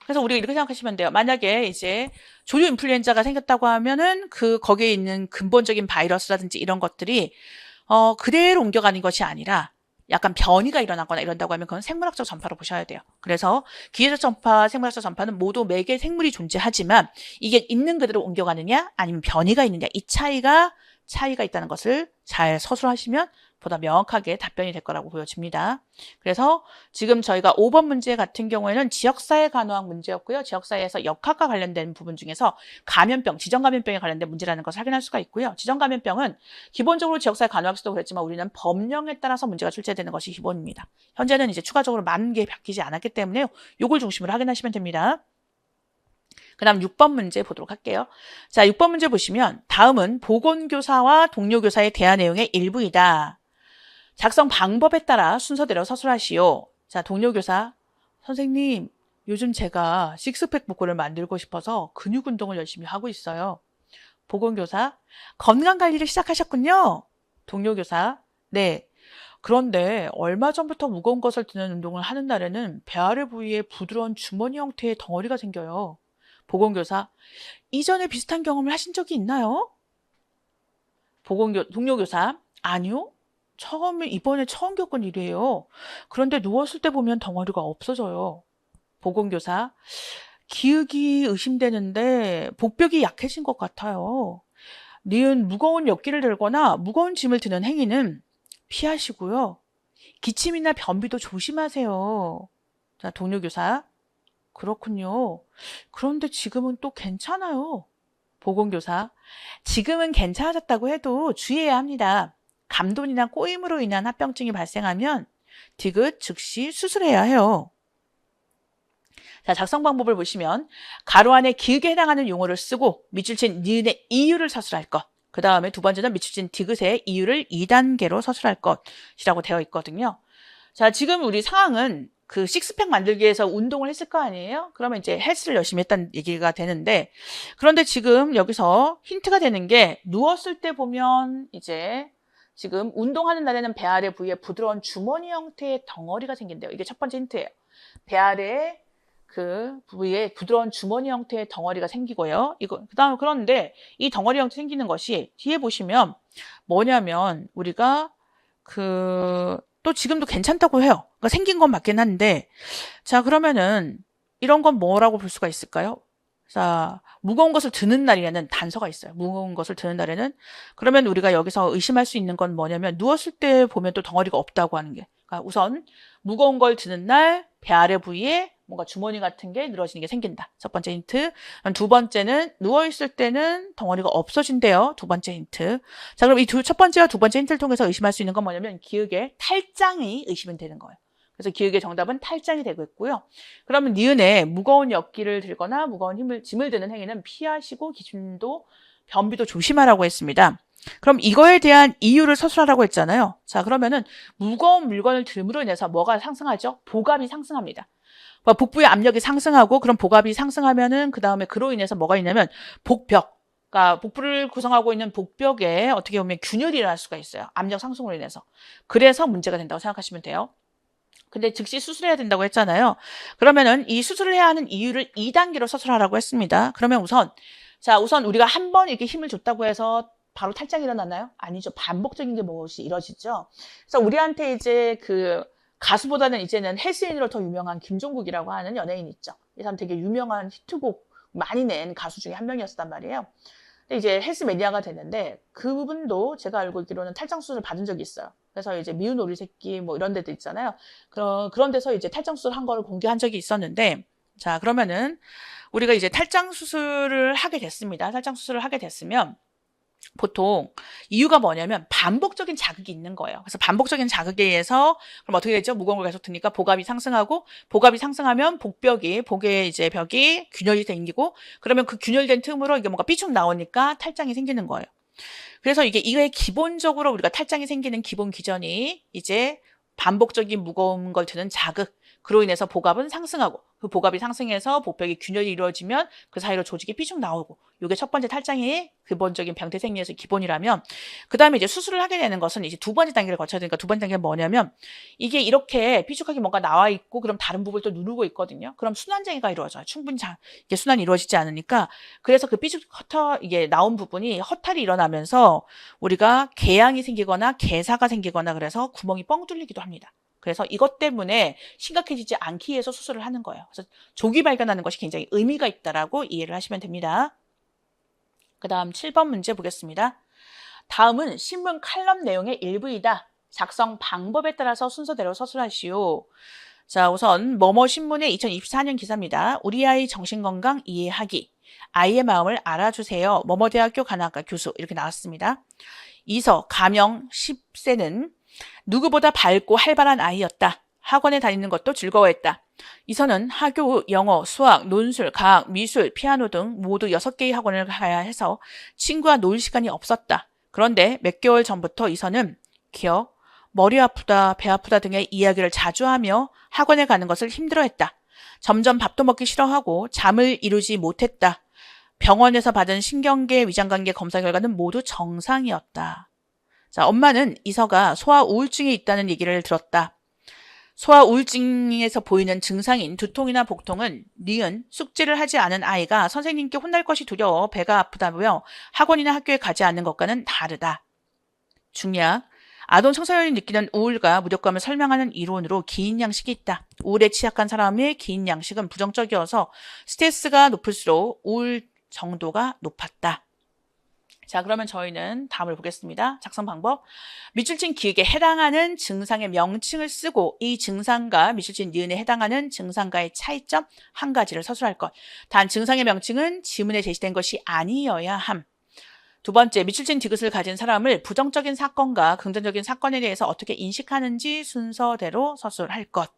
그래서 우리가 이렇게 생각하시면 돼요. 만약에 이제 조류 인플루엔자가 생겼다고 하면은 거기에 있는 근본적인 바이러스라든지 이런 것들이 그대로 옮겨가는 것이 아니라 약간 변이가 일어나거나 이런다고 하면 그건 생물학적 전파로 보셔야 돼요. 그래서 기계적 전파와 생물학적 전파는 모두 매개 생물이 존재하지만 이게 있는 그대로 옮겨가느냐 아니면 변이가 있느냐 이 차이가 있다는 것을 잘 서술하시면 보다 명확하게 답변이 될 거라고 보여집니다. 그래서 지금 저희가 5번 문제 같은 경우에는 지역사회 간호학 문제였고요. 지역사회에서 역학과 관련된 부분 중에서 감염병, 지정감염병에 관련된 문제라는 것을 확인할 수가 있고요. 지정감염병은 기본적으로 지역사회 간호학에서도 그랬지만 우리는 법령에 따라서 문제가 출제되는 것이 기본입니다. 현재는 이제 추가적으로 많은 게 바뀌지 않았기 때문에 이걸 중심으로 확인하시면 됩니다. 그 다음 6번 문제 보도록 할게요. 자, 6번 문제 보시면 다음은 보건교사와 동료교사의 대화 내용의 일부이다. 작성 방법에 따라 순서대로 서술하시오. 자, 동료교사. 선생님, 요즘 제가 식스팩 복근을 만들고 싶어서 근육 운동을 열심히 하고 있어요. 보건교사. 건강관리를 시작하셨군요. 동료교사. 네. 그런데 얼마 전부터 무거운 것을 드는 운동을 하는 날에는 배아래 부위에 부드러운 주머니 형태의 덩어리가 생겨요. 보건교사. 이전에 비슷한 경험을 하신 적이 있나요? 동료교사. 아니요. 이번에 처음 겪은 일이에요. 그런데 누웠을 때 보면 덩어리가 없어져요. 보건교사. 기억이 의심되는데 복벽이 약해진 것 같아요. 니은 무거운 엽기를 들거나 무거운 짐을 드는 행위는 피하시고요. 기침이나 변비도 조심하세요. 자, 동료교사. 그렇군요. 그런데 지금은 또 괜찮아요. 보건교사. 지금은 괜찮아졌다고 해도 주의해야 합니다. 감돈이나 꼬임으로 인한 합병증이 발생하면 디귿 즉시 수술해야 해요. 자, 작성 방법을 보시면 가로 안에 기역에 해당하는 용어를 쓰고 밑줄 친 니은의 이유를 서술할 것. 그 다음에 두 번째는 밑줄 친 디귿의 이유를 2단계로 서술할 것이라고 되어 있거든요. 자, 지금 우리 상황은 그 식스팩 만들기 위해서 운동을 했을 거 아니에요? 그러면 이제 헬스를 열심히 했다는 얘기가 되는데, 그런데 지금 여기서 힌트가 되는 게, 누웠을 때 보면 이제 지금 운동하는 날에는 배 아래 부위에 부드러운 주머니 형태의 덩어리가 생긴대요. 이게 첫 번째 힌트예요. 배 아래 그 부위에 부드러운 주머니 형태의 덩어리가 생기고요. 그다음에 그런데 이 덩어리 형태 생기는 것이 뒤에 보시면 뭐냐면 우리가 또 지금도 괜찮다고 해요. 그러니까 생긴 건 맞긴 한데, 자, 그러면은 이런 건 뭐라고 볼 수가 있을까요? 자, 무거운 것을 드는 날이라는 단서가 있어요. 무거운 것을 드는 날에는. 그러면 우리가 여기서 의심할 수 있는 건 뭐냐면, 누웠을 때 보면 또 덩어리가 없다고 하는 게. 그러니까 우선 무거운 걸 드는 날 배 아래 부위에 뭔가 주머니 같은 게 늘어지는 게 생긴다. 첫 번째 힌트. 두 번째는 누워있을 때는 덩어리가 없어진대요. 두 번째 힌트. 자, 그럼 이 첫 번째와 두 번째 힌트를 통해서 의심할 수 있는 건 뭐냐면 기억의 탈장이 의심이 되는 거예요. 그래서 기억의 정답은 탈장이 되고 있고요. 그러면 니은에 무거운 역기를 들거나 무거운 짐을 드는 행위는 피하시고 기준도 변비도 조심하라고 했습니다. 그럼 이거에 대한 이유를 서술하라고 했잖아요. 자, 그러면은 무거운 물건을 들므로 인해서 뭐가 상승하죠? 복압이 상승합니다. 복부의 압력이 상승하고, 그럼 복압이 상승하면은 그 다음에 그로 인해서 뭐가 있냐면 복벽, 그러니까 복부를 구성하고 있는 복벽에 어떻게 보면 균열이 일어날 수가 있어요. 압력 상승으로 인해서. 그래서 문제가 된다고 생각하시면 돼요. 근데 즉시 수술해야 된다고 했잖아요. 그러면은 이 수술을 해야 하는 이유를 2단계로 서술하라고 했습니다. 그러면 우선 우리가 한 번 이렇게 힘을 줬다고 해서 바로 탈장이 일어나나요? 아니죠. 반복적인 게 무엇이 이루어지죠. 그래서 우리한테 이제 가수보다는 이제는 헬스인으로 더 유명한 김종국이라고 하는 연예인 있죠. 이 사람 되게 유명한 히트곡 많이 낸 가수 중에 한 명이었단 말이에요. 근데 이제 헬스 매니아가 됐는데 그분도 제가 알고 있기로는 탈장 수술을 받은 적이 있어요. 그래서 이제 미운 오리 새끼 뭐 이런 데도 있잖아요. 그런 데서 이제 탈장 수술 한 거를 공개한 적이 있었는데, 자, 그러면은 우리가 이제 탈장 수술을 하게 됐습니다. 탈장 수술을 하게 됐으면 보통 이유가 뭐냐면 반복적인 자극이 있는 거예요. 그래서 반복적인 자극에 의해서 그럼 어떻게 되죠? 무거운 걸 계속 드니까 복압이 상승하고, 복압이 상승하면 복의 이제 벽이 균열이 생기고, 그러면 그 균열된 틈으로 이게 뭔가 삐쭉 나오니까 탈장이 생기는 거예요. 그래서 이게 기본적으로 우리가 탈장이 생기는 기본 기전이 이제 반복적인 무거운 걸 드는 자극, 그로 인해서 복압은 상승하고, 그 복압이 상승해서 복벽이 균열이 이루어지면 그 사이로 조직이 삐죽 나오고, 이게 첫 번째 탈장의 기본적인 병태 생리에서 기본이라면, 그 다음에 이제 수술을 하게 되는 것은 이제 두 번째 단계를 거쳐야 되니까, 두 번째 단계가 뭐냐면, 이게 이렇게 삐죽하게 뭔가 나와 있고, 그럼 다른 부분을 또 누르고 있거든요. 그럼 순환장애가 이루어져요. 충분히 이게 순환이 이루어지지 않으니까. 그래서 그 이게 나온 부분이 허탈이 일어나면서 우리가 궤양이 생기거나 괴사가 생기거나, 그래서 구멍이 뻥 뚫리기도 합니다. 그래서 이것 때문에 심각해지지 않기 위해서 수술을 하는 거예요. 그래서 조기 발견하는 것이 굉장히 의미가 있다라고 이해를 하시면 됩니다. 그 다음 7번 문제 보겠습니다. 다음은 신문 칼럼 내용의 일부이다. 작성 방법에 따라서 순서대로 서술하시오. 자, 우선 뭐뭐 신문의 2024년 기사입니다. 우리 아이 정신건강 이해하기. 아이의 마음을 알아주세요. 뭐뭐 대학교 간호학과 교수, 이렇게 나왔습니다. 이서 가명 10세는 누구보다 밝고 활발한 아이였다. 학원에 다니는 것도 즐거워했다. 이서는 학교 후 영어, 수학, 논술, 과학, 미술, 피아노 등 모두 6개의 학원을 가야 해서 친구와 놀 시간이 없었다. 그런데 몇 개월 전부터 이서는 기억, 머리 아프다, 배 아프다 등의 이야기를 자주 하며 학원에 가는 것을 힘들어했다. 점점 밥도 먹기 싫어하고 잠을 이루지 못했다. 병원에서 받은 신경계, 위장관계 검사 결과는 모두 정상이었다. 자, 엄마는 이서가 소아 우울증에 있다는 얘기를 들었다. 소아 우울증에서 보이는 증상인 두통이나 복통은 니은 숙제를 하지 않은 아이가 선생님께 혼날 것이 두려워 배가 아프다며 학원이나 학교에 가지 않는 것과는 다르다. 중약, 아동 청소년이 느끼는 우울과 무력감을 설명하는 이론으로 기인 양식이 있다. 우울에 취약한 사람의 기인 양식은 부정적이어서 스트레스가 높을수록 우울 정도가 높았다. 자, 그러면 저희는 다음을 보겠습니다. 작성 방법. 밑줄친 기억에 해당하는 증상의 명칭을 쓰고 이 증상과 밑줄친 니은에 해당하는 증상과의 차이점 한 가지를 서술할 것. 단 증상의 명칭은 지문에 제시된 것이 아니어야 함. 두 번째, 밑줄친 디귿을 가진 사람을 부정적인 사건과 긍정적인 사건에 대해서 어떻게 인식하는지 순서대로 서술할 것.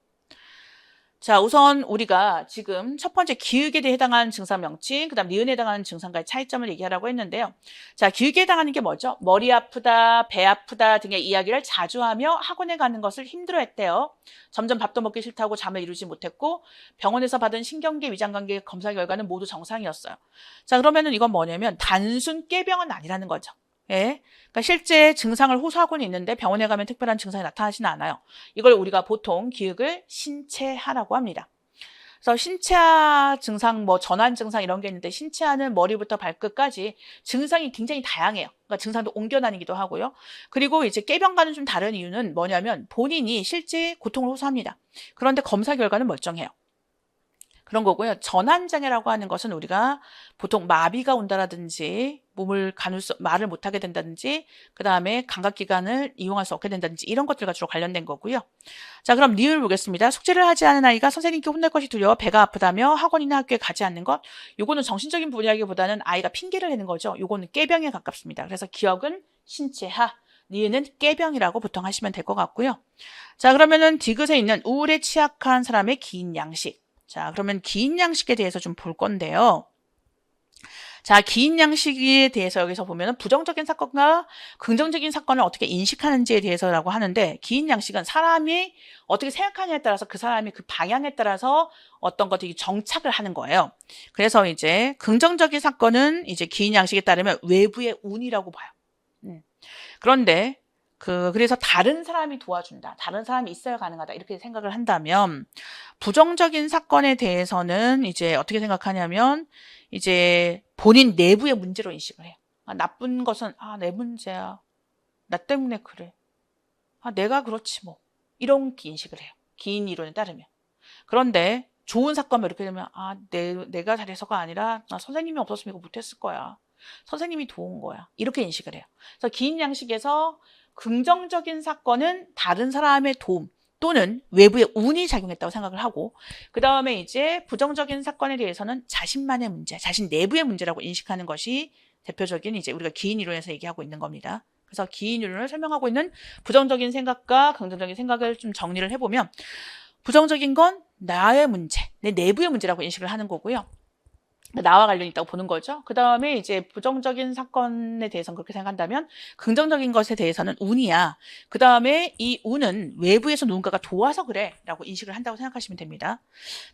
자, 우선 우리가 지금 첫 번째 기역에 해당하는 증상 명칭, 그다음 니은에 해당하는 증상과의 차이점을 얘기하라고 했는데요. 자, 기역에 해당하는 게 뭐죠? 머리 아프다, 배 아프다 등의 이야기를 자주 하며 학원에 가는 것을 힘들어했대요. 점점 밥도 먹기 싫다고 잠을 이루지 못했고 병원에서 받은 신경계, 위장관계 검사 결과는 모두 정상이었어요. 자, 그러면은 이건 뭐냐면 단순 꾀병은 아니라는 거죠. 예. 그러니까 실제 증상을 호소하고는 있는데 병원에 가면 특별한 증상이 나타나지는 않아요. 이걸 우리가 보통 기역을 신체하라고 합니다. 그래서 신체하 증상, 뭐 전환 증상 이런 게 있는데 신체하는 머리부터 발끝까지 증상이 굉장히 다양해요. 그러니까 증상도 옮겨 다니기도 하고요. 그리고 이제 꾀병과는 좀 다른 이유는 뭐냐면 본인이 실제 고통을 호소합니다. 그런데 검사 결과는 멀쩡해요. 그런 거고요. 전환장애라고 하는 것은 우리가 보통 마비가 온다라든지 말을 못하게 된다든지 그 다음에 감각기관을 이용할 수 없게 된다든지 이런 것들과 주로 관련된 거고요. 자, 그럼 니을 보겠습니다. 숙제를 하지 않은 아이가 선생님께 혼날 것이 두려워 배가 아프다며 학원이나 학교에 가지 않는 것. 요거는 정신적인 분야기보다는 아이가 핑계를 대는 거죠. 요거는 꾀병에 가깝습니다. 그래서 기억은 신체하, 니은은 꾀병이라고 보통 하시면 될 것 같고요. 자, 그러면은 디귿에 있는 우울에 취약한 사람의 긴 양식. 자, 그러면 긴 양식에 대해서 좀 볼 건데요. 자, 긴 양식에 대해서 여기서 보면 부정적인 사건과 긍정적인 사건을 어떻게 인식하는지에 대해서라고 하는데 긴 양식은 사람이 어떻게 생각하냐에 따라서 그 사람이 그 방향에 따라서 어떤 것들이 정착을 하는 거예요. 그래서 이제 긍정적인 사건은 이제 긴 양식에 따르면 외부의 운이라고 봐요. 그런데 그래서 다른 사람이 도와준다. 다른 사람이 있어야 가능하다. 이렇게 생각을 한다면 부정적인 사건에 대해서는 이제 어떻게 생각하냐면 이제 본인 내부의 문제로 인식을 해요. 아, 나쁜 것은 내 문제야. 나 때문에 그래. 내가 그렇지 뭐. 이렇게 인식을 해요. 긴 이론에 따르면. 그런데 좋은 사건만 이렇게 되면 내가 잘해서가 아니라 선생님이 없었으면 이거 못했을 거야. 선생님이 도운 거야. 이렇게 인식을 해요. 그래서 긴 양식에서 긍정적인 사건은 다른 사람의 도움 또는 외부의 운이 작용했다고 생각을 하고 그 다음에 이제 부정적인 사건에 대해서는 자신만의 문제, 자신 내부의 문제라고 인식하는 것이 대표적인 이제 우리가 기인 이론에서 얘기하고 있는 겁니다. 그래서 기인 이론을 설명하고 있는 부정적인 생각과 긍정적인 생각을 좀 정리를 해보면 부정적인 건 나의 문제, 내 내부의 문제라고 인식을 하는 거고요. 나와 관련이 있다고 보는 거죠. 그 다음에 이제 부정적인 사건에 대해서는 그렇게 생각한다면 긍정적인 것에 대해서는 운이야. 그 다음에 이 운은 외부에서 누군가가 도와서 그래 라고 인식을 한다고 생각하시면 됩니다.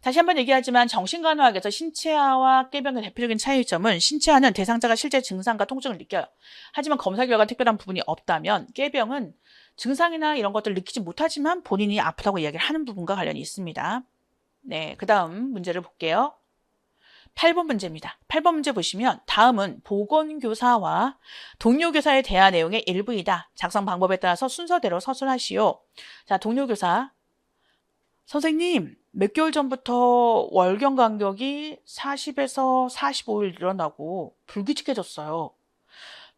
다시 한번 얘기하지만 정신간호학에서 신체화와 꾀병의 대표적인 차이점은 신체화는 대상자가 실제 증상과 통증을 느껴요. 하지만 검사 결과 특별한 부분이 없다면 꾀병은 증상이나 이런 것들을 느끼지 못하지만 본인이 아프다고 이야기를 하는 부분과 관련이 있습니다. 네, 그 다음 문제를 볼게요. 8번 문제입니다. 8번 문제 보시면 다음은 보건교사와 동료교사의 대화 내용의 일부이다. 작성 방법에 따라서 순서대로 서술하시오. 자, 동료교사. 선생님, 몇 개월 전부터 월경 간격이 40에서 45일 일어나고 불규칙해졌어요.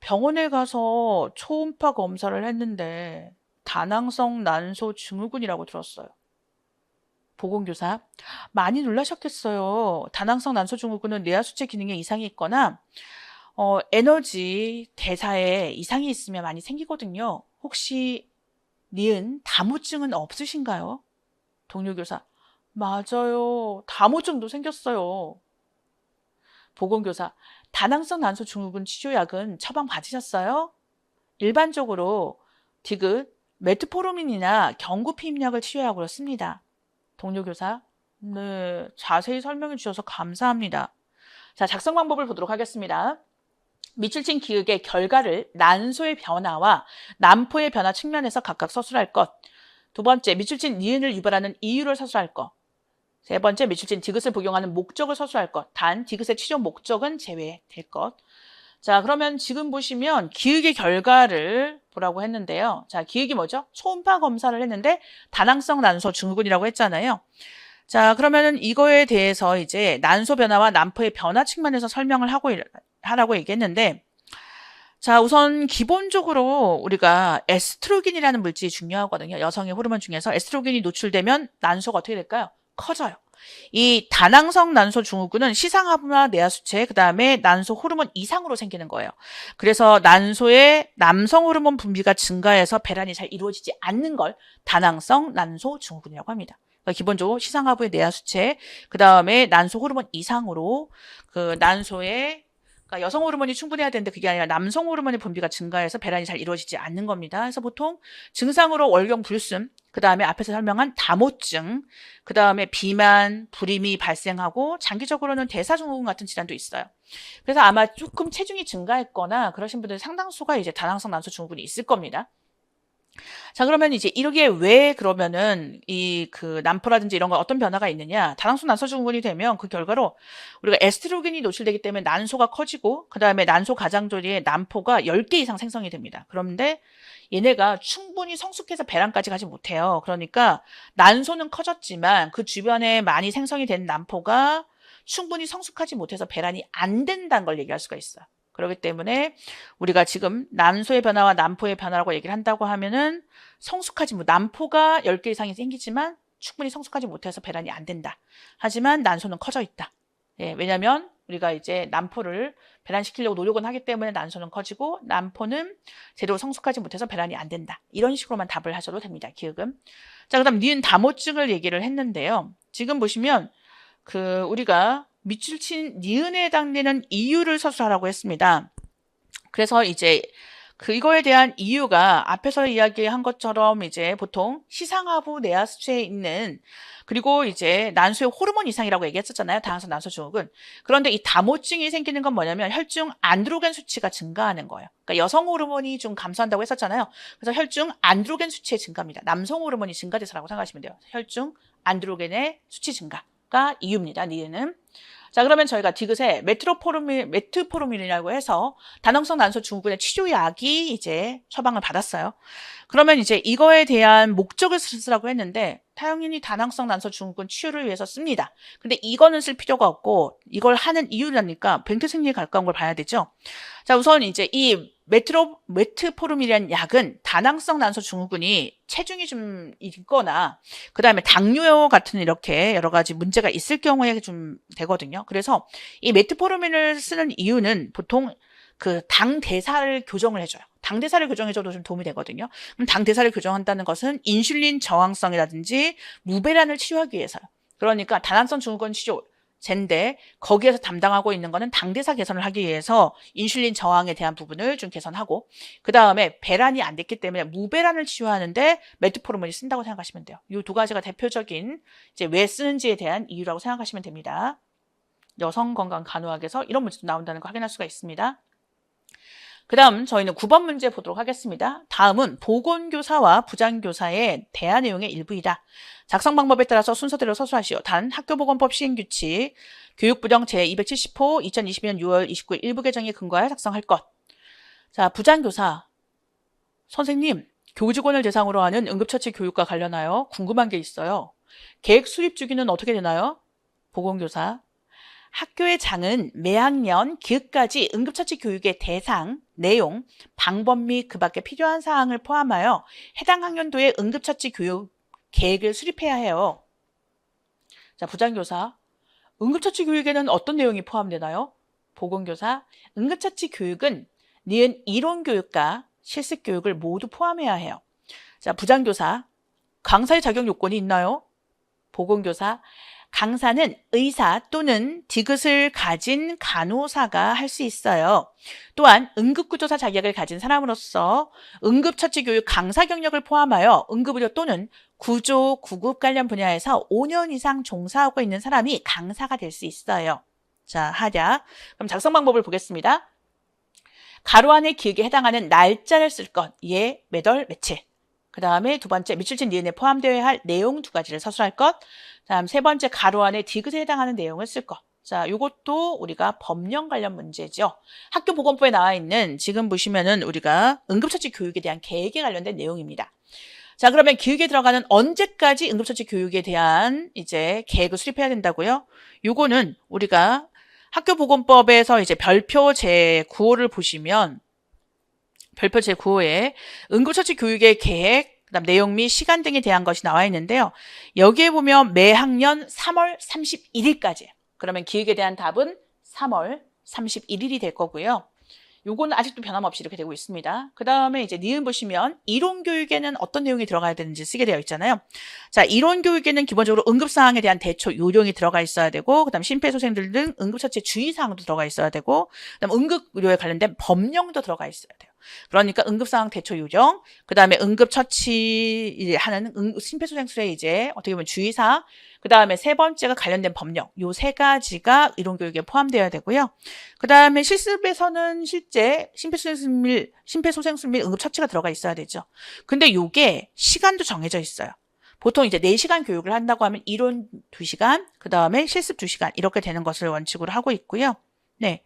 병원에 가서 초음파 검사를 했는데 다낭성 난소 증후군이라고 들었어요. 보건교사. 많이 놀라셨겠어요. 다낭성 난소증후군은 뇌하수체 기능에 이상이 있거나 에너지 대사에 이상이 있으면 많이 생기거든요. 혹시 니은 다무증은 없으신가요? 동료교사. 맞아요. 다무증도 생겼어요. 보건교사. 다낭성 난소증후군 치료약은 처방 받으셨어요? 일반적으로 디귿, 메트포르민이나 경구피임약을 치료약으로 씁니다. 동료교사. 네, 자세히 설명해 주셔서 감사합니다. 자, 작성 방법을 보도록 하겠습니다. 밑줄친 기역의 결과를 난소의 변화와 난포의 변화 측면에서 각각 서술할 것. 두 번째, 밑줄친 니은을 유발하는 이유를 서술할 것. 세 번째, 밑줄친 디귿을 복용하는 목적을 서술할 것. 단, 디귿의 치료 목적은 제외될 것. 자, 그러면 지금 보시면 기역의 결과를 보라고 했는데요. 자, 기역이 뭐죠? 초음파 검사를 했는데 다낭성 난소 증후군이라고 했잖아요. 자, 그러면은 이거에 대해서 이제 난소 변화와 난포의 변화 측면에서 설명을 하라고 얘기했는데 자, 우선 기본적으로 우리가 에스트로겐이라는 물질이 중요하거든요. 여성의 호르몬 중에서 에스트로겐이 노출되면 난소가 어떻게 될까요? 커져요. 이 다낭성 난소 증후군은 시상하부나 뇌하수체, 그 다음에 난소 호르몬 이상으로 생기는 거예요. 그래서 난소의 남성 호르몬 분비가 증가해서 배란이 잘 이루어지지 않는 걸 다낭성 난소 증후군이라고 합니다. 그러니까 기본적으로 시상하부의 내하 수치, 그 다음에 난소 호르몬 이상으로 그 난소의 그러니까 여성 호르몬이 충분해야 되는데 그게 아니라 남성 호르몬의 분비가 증가해서 배란이 잘 이루어지지 않는 겁니다. 그래서 보통 증상으로 월경 불순, 그 다음에 앞에서 설명한 다모증, 그 다음에 비만, 불임이 발생하고 장기적으로는 대사증후군 같은 질환도 있어요. 그래서 아마 조금 체중이 증가했거나 그러신 분들 상당수가 이제 다낭성 난소 증후군이 있을 겁니다. 자, 그러면 이제 이렇게 왜 그러면은 이 그 난포라든지 이런 거 어떤 변화가 있느냐? 다낭성 난소 증후군이 되면 그 결과로 우리가 에스트로겐이 노출되기 때문에 난소가 커지고 그다음에 난소 가장자리에 난포가 10개 이상 생성이 됩니다. 그런데 얘네가 충분히 성숙해서 배란까지 가지 못해요. 그러니까 난소는 커졌지만 그 주변에 많이 생성이 된 난포가 충분히 성숙하지 못해서 배란이 안 된다는 걸 얘기할 수가 있어요. 그렇기 때문에 우리가 지금 난소의 변화와 난포의 변화라고 얘기를 한다고 하면은 성숙하지 못, 난포가 10개 이상이 생기지만 충분히 성숙하지 못해서 배란이 안 된다. 하지만 난소는 커져 있다. 예, 왜냐면 우리가 이제 난포를 배란시키려고 노력은 하기 때문에 난소는 커지고 난포는 제대로 성숙하지 못해서 배란이 안 된다. 이런 식으로만 답을 하셔도 됩니다. 기억은. 자, 그다음 니은 다모증을 얘기를 했는데요. 지금 보시면 그 우리가 밑줄 친 니은에 해당되는 이유를 서술하라고 했습니다. 그래서 이제 이거에 대한 이유가 앞에서 이야기한 것처럼 이제 보통 시상하부 내하 수치에 있는 그리고 이제 난소의 호르몬 이상이라고 얘기했었잖아요. 다항성 난소 증후군. 그런데 이 다모증이 생기는 건 뭐냐면 혈중 안드로겐 수치가 증가하는 거예요. 그러니까 여성 호르몬이 좀 감소한다고 했었잖아요. 그래서 혈중 안드로겐 수치의 증가입니다. 남성 호르몬이 증가돼서라고 생각하시면 돼요. 혈중 안드로겐의 수치 증가가 이유입니다. 니은은. 자, 그러면 저희가 디귿에 메트포르민이라고 해서 다낭성 난소 증후군의 치료약이 이제 처방을 받았어요. 그러면 이제 이거에 대한 목적을 쓰라고 했는데 당연히 다낭성 난소 증후군 치료를 위해서 씁니다. 근데 이거는 쓸 필요가 없고 이걸 하는 이유라니까 뱅크생리에 가까운 걸 봐야 되죠. 자, 우선 이제 이 메트포르민이라는 약은 다낭성 난소 증후군이 체중이 좀 있거나 그 다음에 당뇨 같은 이렇게 여러 가지 문제가 있을 경우에 좀 되거든요. 그래서 이 메트포르민을 쓰는 이유는 보통 그 당 대사를 교정을 해줘요. 당 대사를 교정해줘도 좀 도움이 되거든요. 그럼 당 대사를 교정한다는 것은 인슐린 저항성이라든지 무배란을 치료하기 위해서요. 그러니까 다낭성 증후군 치료 젠데 거기에서 담당하고 있는 거는 당대사 개선을 하기 위해서 인슐린 저항에 대한 부분을 좀 개선하고 그 다음에 배란이 안 됐기 때문에 무배란을 치료하는데 메트포르민이 쓴다고 생각하시면 돼요. 이 두 가지가 대표적인 이제 왜 쓰는지에 대한 이유라고 생각하시면 됩니다. 여성 건강 간호학에서 이런 문제도 나온다는 거 확인할 수가 있습니다. 그 다음 저희는 9번 문제 보도록 하겠습니다. 다음은 보건교사와 부장교사의 대화 내용의 일부이다. 작성 방법에 따라서 순서대로 서술하시오. 단 학교보건법 시행규칙 교육부령 제270호 2022년 6월 29일 일부 개정에 근거하여 작성할 것. 자, 부장교사. 선생님, 교직원을 대상으로 하는 응급처치 교육과 관련하여 궁금한 게 있어요. 계획 수립 주기는 어떻게 되나요? 보건교사. 학교의 장은 매학년 기획까지 응급처치 교육의 대상, 내용, 방법 및 그 밖에 필요한 사항을 포함하여 해당 학년도의 응급처치 교육 계획을 수립해야 해요. 자, 부장교사. 응급처치 교육에는 어떤 내용이 포함되나요? 보건교사. 응급처치 교육은 니은 이론교육과 실습교육을 모두 포함해야 해요. 자, 부장교사. 강사의 자격 요건이 있나요? 보건교사. 강사는 의사 또는 디귿을 가진 간호사가 할 수 있어요. 또한 응급구조사 자격을 가진 사람으로서 응급처치 교육 강사 경력을 포함하여 응급의료 또는 구조, 구급 관련 분야에서 5년 이상 종사하고 있는 사람이 강사가 될 수 있어요. 자, 하랴. 그럼 작성 방법을 보겠습니다. 가로 안에 기획에 해당하는 날짜를 쓸 것. 예, 매월, 며칠. 그 다음에 두 번째, 밑줄친 니은에 포함되어야 할 내용 두 가지를 서술할 것. 다음 세 번째, 가로 안에 디귿에 해당하는 내용을 쓸 것. 자, 이것도 우리가 법령 관련 문제죠. 학교보건법에 나와 있는 지금 보시면은 우리가 응급처치 교육에 대한 계획에 관련된 내용입니다. 자, 그러면 기획에 들어가는 언제까지 응급처치 교육에 대한 이제 계획을 수립해야 된다고요? 요거는 우리가 학교보건법에서 이제 별표 제9호를 보시면 별표 제9호에 응급처치 교육의 계획, 그다음 내용 및 시간 등에 대한 것이 나와 있는데요. 여기에 보면 매학년 3월 31일까지. 그러면 기획에 대한 답은 3월 31일이 될 거고요. 요거는 아직도 변함없이 이렇게 되고 있습니다. 그 다음에 이제 니은 보시면 이론 교육에는 어떤 내용이 들어가야 되는지 쓰게 되어 있잖아요. 자, 이론 교육에는 기본적으로 응급사항에 대한 대처 요령이 들어가 있어야 되고, 그 다음 심폐소생술 등 응급처치 주의사항도 들어가 있어야 되고, 그 다음 응급의료에 관련된 법령도 들어가 있어야 돼요. 그러니까 응급상황 대처 요령, 그 다음에 응급처치하는 심폐소생술에 이제 어떻게 보면 주의사항, 그 다음에 세 번째가 관련된 법령, 요 세 가지가 이론교육에 포함되어야 되고요. 그 다음에 실습에서는 실제 심폐소생술 및 응급처치가 들어가 있어야 되죠. 근데 요게 시간도 정해져 있어요. 보통 이제 4시간 교육을 한다고 하면 이론 2시간, 그 다음에 실습 2시간 이렇게 되는 것을 원칙으로 하고 있고요. 네.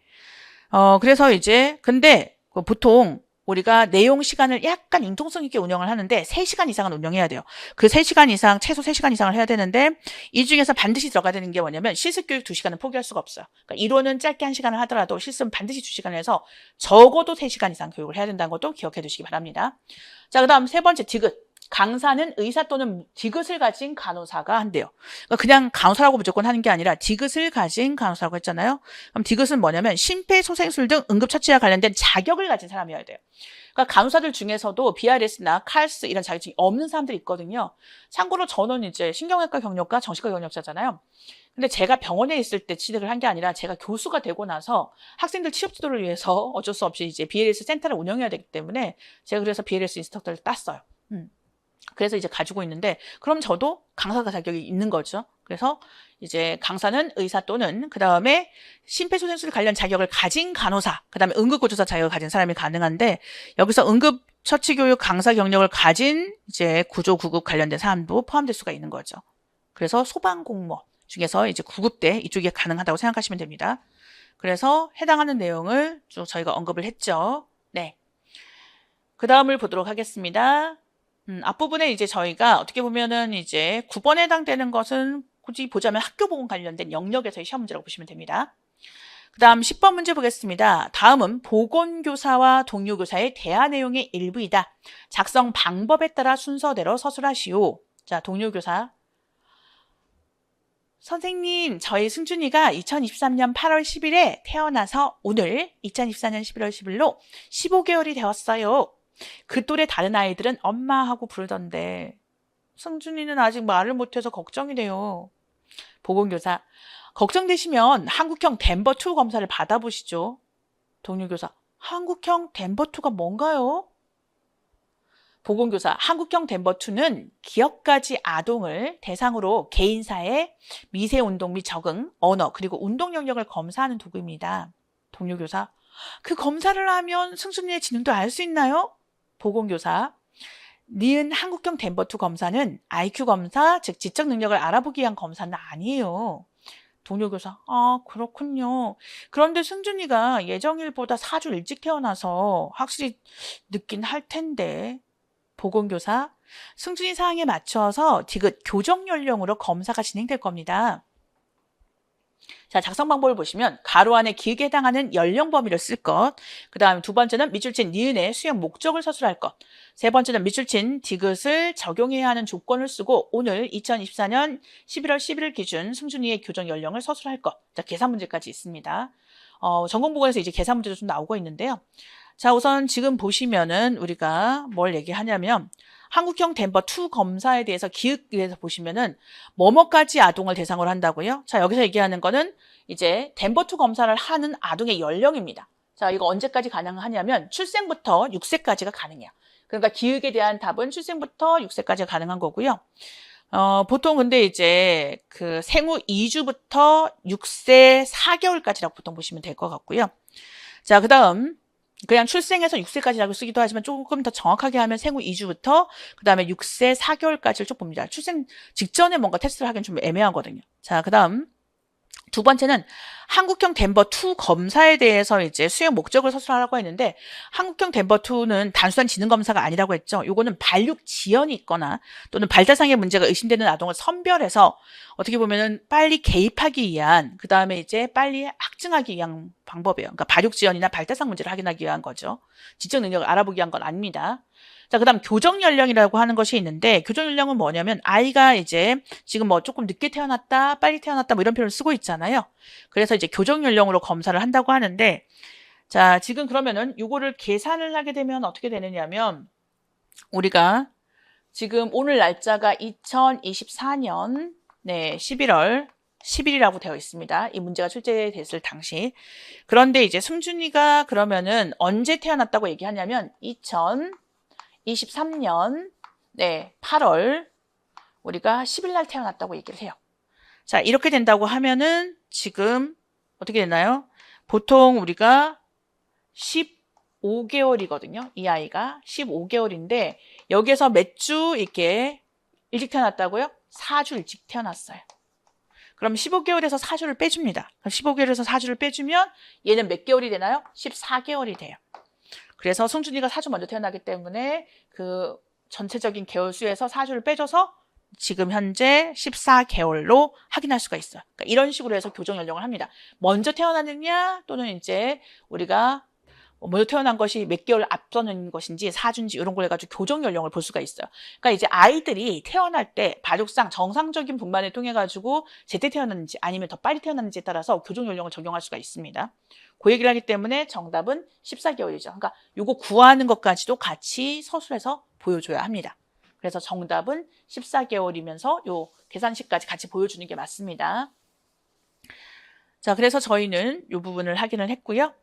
그래서 이제 근데 보통 우리가 내용 시간을 약간 융통성 있게 운영을 하는데 3시간 이상은 운영해야 돼요. 그 3시간 이상, 최소 3시간 이상을 해야 되는데 이 중에서 반드시 들어가야 되는 게 뭐냐면 실습교육 2시간은 포기할 수가 없어요. 그러니까 이론은 짧게 1시간을 하더라도 실습은 반드시 2시간을 해서 적어도 3시간 이상 교육을 해야 된다는 것도 기억해 두시기 바랍니다. 자, 그 다음 세 번째 디귿. 강사는 의사 또는 디귿을 가진 간호사가 한대요. 그러니까 그냥 간호사라고 무조건 하는 게 아니라 디귿을 가진 간호사라고 했잖아요. 그럼 디귿은 뭐냐면 심폐소생술 등 응급처치와 관련된 자격을 가진 사람이어야 돼요. 그러니까 간호사들 중에서도 BRS나 칼스 이런 자격증이 없는 사람들이 있거든요. 참고로 저는 이제 신경외과 경력과 정신과 경력자잖아요. 근데 제가 병원에 있을 때 취직을 한 게 아니라 제가 교수가 되고 나서 학생들 취업 지도를 위해서 어쩔 수 없이 이제 BLS 센터를 운영해야 되기 때문에 제가 그래서 BLS 인스트럭터를 땄어요. 그래서 이제 가지고 있는데 그럼 저도 강사가 자격이 있는 거죠. 그래서 이제 강사는 의사 또는 그 다음에 심폐소생술 관련 자격을 가진 간호사, 그 다음에 응급구조사 자격을 가진 사람이 가능한데 여기서 응급처치교육 강사 경력을 가진 이제 구조 9급 관련된 사람도 포함될 수가 있는 거죠. 그래서 소방공무원 중에서 이제 9급 때 이쪽이 가능하다고 생각하시면 됩니다. 그래서 해당하는 내용을 쭉 저희가 언급을 했죠. 네. 그 다음을 보도록 하겠습니다. 앞부분에 이제 저희가 어떻게 보면은 이제 9번에 해당되는 것은 굳이 보자면 학교보건 관련된 영역에서의 시험 문제라고 보시면 됩니다. 그 다음 10번 문제 보겠습니다. 다음은 보건교사와 동료교사의 대화 내용의 일부이다. 작성 방법에 따라 순서대로 서술하시오. 자, 동료교사. 선생님, 저희 승준이가 2023년 8월 10일에 태어나서 오늘 2024년 11월 10일로 15개월이 되었어요. 그 또래 다른 아이들은 엄마 하고 부르던데 승준이는 아직 말을 못해서 걱정이 돼요. 보건교사. 걱정되시면 한국형 덴버2 검사를 받아보시죠. 동료교사. 한국형 덴버2가 뭔가요? 보건교사. 한국형 덴버2는 기억가지 아동을 대상으로 개인사회, 미세운동 및 적응, 언어, 그리고 운동 영역을 검사하는 도구입니다. 동료교사. 그 검사를 하면 승준이의 지능도 알 수 있나요? 보건교사. 니은 한국형 덴버2 검사는 IQ 검사, 즉 지적 능력을 알아보기 위한 검사는 아니에요. 동료교사. 아, 그렇군요. 그런데 승준이가 예정일보다 4주 일찍 태어나서 확실히 늦긴 할 텐데. 보건교사. 승준이 사항에 맞춰서 디귿 교정 연령으로 검사가 진행될 겁니다. 자, 작성 방법을 보시면 가로 안에 기억에 해당하는 연령 범위를 쓸 것. 그 다음에 두 번째는 밑줄 친 니은의 수행 목적을 서술할 것. 세 번째는 밑줄 친 디귿을 적용해야 하는 조건을 쓰고 오늘 2024년 11월 11일 기준 승준이의 교정 연령을 서술할 것. 자, 계산 문제까지 있습니다. 전공보건에서 이제 계산 문제도 좀 나오고 있는데요. 자, 우선 지금 보시면은 우리가 뭘 얘기하냐면 한국형 덴버2 검사에 대해서 기억에서 보시면은 뭐뭐까지 아동을 대상으로 한다고요? 자, 여기서 얘기하는 거는 이제 덴버2 검사를 하는 아동의 연령입니다. 자, 이거 언제까지 가능하냐면 출생부터 6세까지가 가능해요. 그러니까 기억에 대한 답은 출생부터 6세까지가 가능한 거고요. 보통 근데 이제 그 생후 2주부터 6세 4개월까지라고 보통 보시면 될 것 같고요. 자, 그 다음 그냥 출생해서 6세까지라고 쓰기도 하지만 조금 더 정확하게 하면 생후 2주부터 그 다음에 6세 4개월까지를 쭉 봅니다. 출생 직전에 뭔가 테스트를 하기는 좀 애매하거든요. 자, 그 다음 두 번째는 한국형 덴버2 검사에 대해서 이제 수행 목적을 서술하라고 했는데 한국형 덴버2는 단순한 지능 검사가 아니라고 했죠. 요거는 발육 지연이 있거나 또는 발달상의 문제가 의심되는 아동을 선별해서 어떻게 보면은 빨리 개입하기 위한 그 다음에 이제 빨리 확증하기 위한 방법이에요. 그러니까 발육 지연이나 발달상 문제를 확인하기 위한 거죠. 지적 능력을 알아보기 위한 건 아닙니다. 자, 그 다음 교정 연령이라고 하는 것이 있는데 교정 연령은 뭐냐면 아이가 이제 지금 뭐 조금 늦게 태어났다, 빨리 태어났다 뭐 이런 표현을 쓰고 있잖아요. 그래서 이제 교정 연령으로 검사를 한다고 하는데 자, 지금 그러면은 요거를 계산을 하게 되면 어떻게 되느냐면 우리가 지금 오늘 날짜가 2024년 11월 10일이라고 되어 있습니다. 이 문제가 출제됐을 당시. 그런데 이제 승준이가 그러면은 언제 태어났다고 얘기하냐면 2023년 8월 우리가 10일 날 태어났다고 얘기를 해요. 자, 이렇게 된다고 하면은 지금 어떻게 되나요? 보통 우리가 15개월이거든요. 이 아이가 15개월인데 여기에서 몇 주 이렇게 일찍 태어났다고요? 4주 일찍 태어났어요. 그럼 15개월에서 4주를 빼줍니다. 15개월에서 4주를 빼주면 얘는 몇 개월이 되나요? 14개월이 돼요. 그래서 승준이가 4주 먼저 태어나기 때문에 그 전체적인 개월 수에서 4주를 빼줘서 지금 현재 14개월로 확인할 수가 있어요. 그러니까 이런 식으로 해서 교정 연령을 합니다. 먼저 태어났느냐 또는 이제 우리가 먼저 태어난 것이 몇 개월 앞서는 것인지 사주인지 이런 걸 해가지고 교정 연령을 볼 수가 있어요. 그러니까 이제 아이들이 태어날 때 발육상 정상적인 분만을 통해 가지고 제때 태어났는지 아니면 더 빨리 태어났는지에 따라서 교정 연령을 적용할 수가 있습니다. 그 얘기를 하기 때문에 정답은 14개월이죠. 그러니까 이거 구하는 것까지도 같이 서술해서 보여줘야 합니다. 그래서 정답은 14개월이면서 요 계산식까지 같이 보여주는 게 맞습니다. 자, 그래서 저희는 이 부분을 확인을 했고요.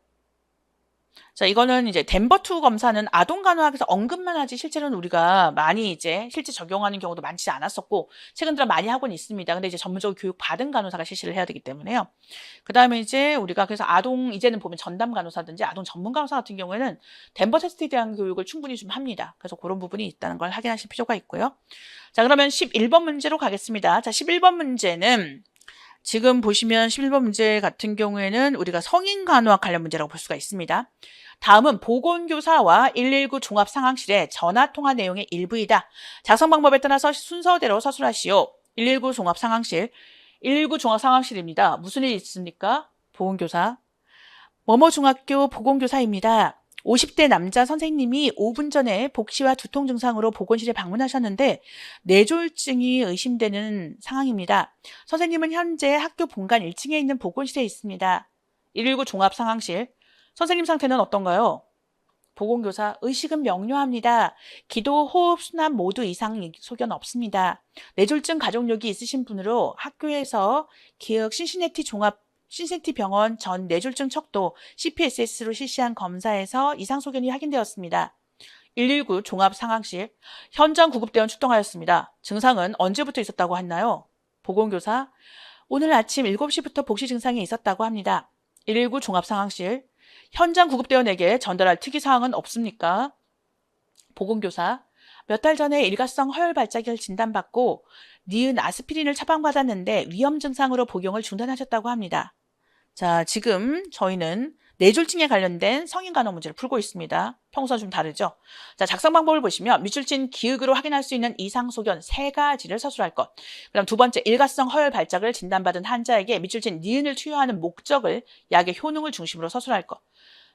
자, 이거는 이제 덴버2 검사는 아동 간호학에서 언급만 하지 실제로는 우리가 많이 이제 실제 적용하는 경우도 많지 않았었고 최근 들어 많이 하고는 있습니다. 근데 이제 전문적으로 교육 받은 간호사가 실시를 해야 되기 때문에요. 그 다음에 이제 우리가 그래서 아동 이제는 보면 전담 간호사든지 아동 전문 간호사 같은 경우에는 덴버 테스트에 대한 교육을 충분히 좀 합니다. 그래서 그런 부분이 있다는 걸 확인하실 필요가 있고요. 자, 그러면 11번 문제로 가겠습니다. 자, 11번 문제는 지금 보시면 11번 문제 같은 경우에는 우리가 성인 간호학 관련 문제라고 볼 수가 있습니다. 다음은 보건교사와 119 종합상황실의 전화통화 내용의 일부이다. 작성 방법에 따라서 순서대로 서술하시오. 119 종합상황실. 119 종합상황실입니다. 무슨 일 있습니까? 보건교사. 뭐뭐 중학교 보건교사입니다. 50대 남자 선생님이 5분 전에 복시와 두통 증상으로 보건실에 방문하셨는데 뇌졸중이 의심되는 상황입니다. 선생님은 현재 학교 본관 1층에 있는 보건실에 있습니다. 119 종합상황실. 선생님 상태는 어떤가요? 보건교사, 의식은 명료합니다. 기도, 호흡, 순환 모두 이상 소견 없습니다. 뇌졸중 가족력이 있으신 분으로 학교에서 기억 신시내티 병원 전 뇌졸중 척도 CPSS로 실시한 검사에서 이상 소견이 확인되었습니다. 119 종합상황실. 현장 구급대원 출동하였습니다. 증상은 언제부터 있었다고 했나요? 보건교사. 오늘 아침 7시부터 복시 증상이 있었다고 합니다. 119 종합상황실. 현장 구급대원에게 전달할 특이사항은 없습니까? 보건교사. 몇 달 전에 일가성 허혈 발작을 진단받고 니은 아스피린을 처방받았는데 위험 증상으로 복용을 중단하셨다고 합니다. 자, 지금 저희는 뇌졸중에 관련된 성인 간호 문제를 풀고 있습니다. 평소와 좀 다르죠? 자, 작성 방법을 보시면 밑줄진 기억으로 확인할 수 있는 이상 소견 3가지를 서술할 것. 그다음 두 번째, 일가성 허혈 발작을 진단받은 환자에게 밑줄진 니은을 투여하는 목적을 약의 효능을 중심으로 서술할 것.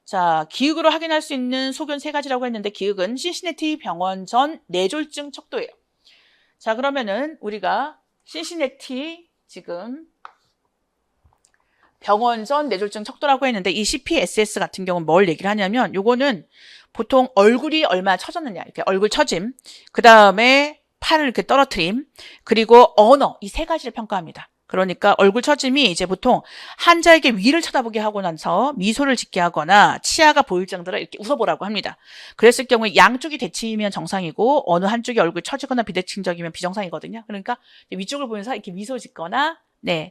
자, 기억으로 확인할 수 있는 소견 3가지라고 했는데 기억은 신시내티 병원 전 뇌졸중 척도예요. 자, 그러면은 우리가 신시내티 지금 병원 전 뇌졸중 척도라고 했는데 이 CPSS 같은 경우는 뭘 얘기를 하냐면 요거는 보통 얼굴이 얼마나 처졌느냐 이렇게 얼굴 처짐 그 다음에 팔을 이렇게 떨어뜨림 그리고 언어 이 3가지를 평가합니다. 그러니까 얼굴 처짐이 이제 보통 환자에게 위를 쳐다보게 하고 나서 미소를 짓게 하거나 치아가 보일 정도로 이렇게 웃어보라고 합니다. 그랬을 경우에 양쪽이 대칭이면 정상이고 어느 한쪽이 얼굴이 처지거나 비대칭적이면 비정상이거든요. 그러니까 위쪽을 보면서 이렇게 미소 짓거나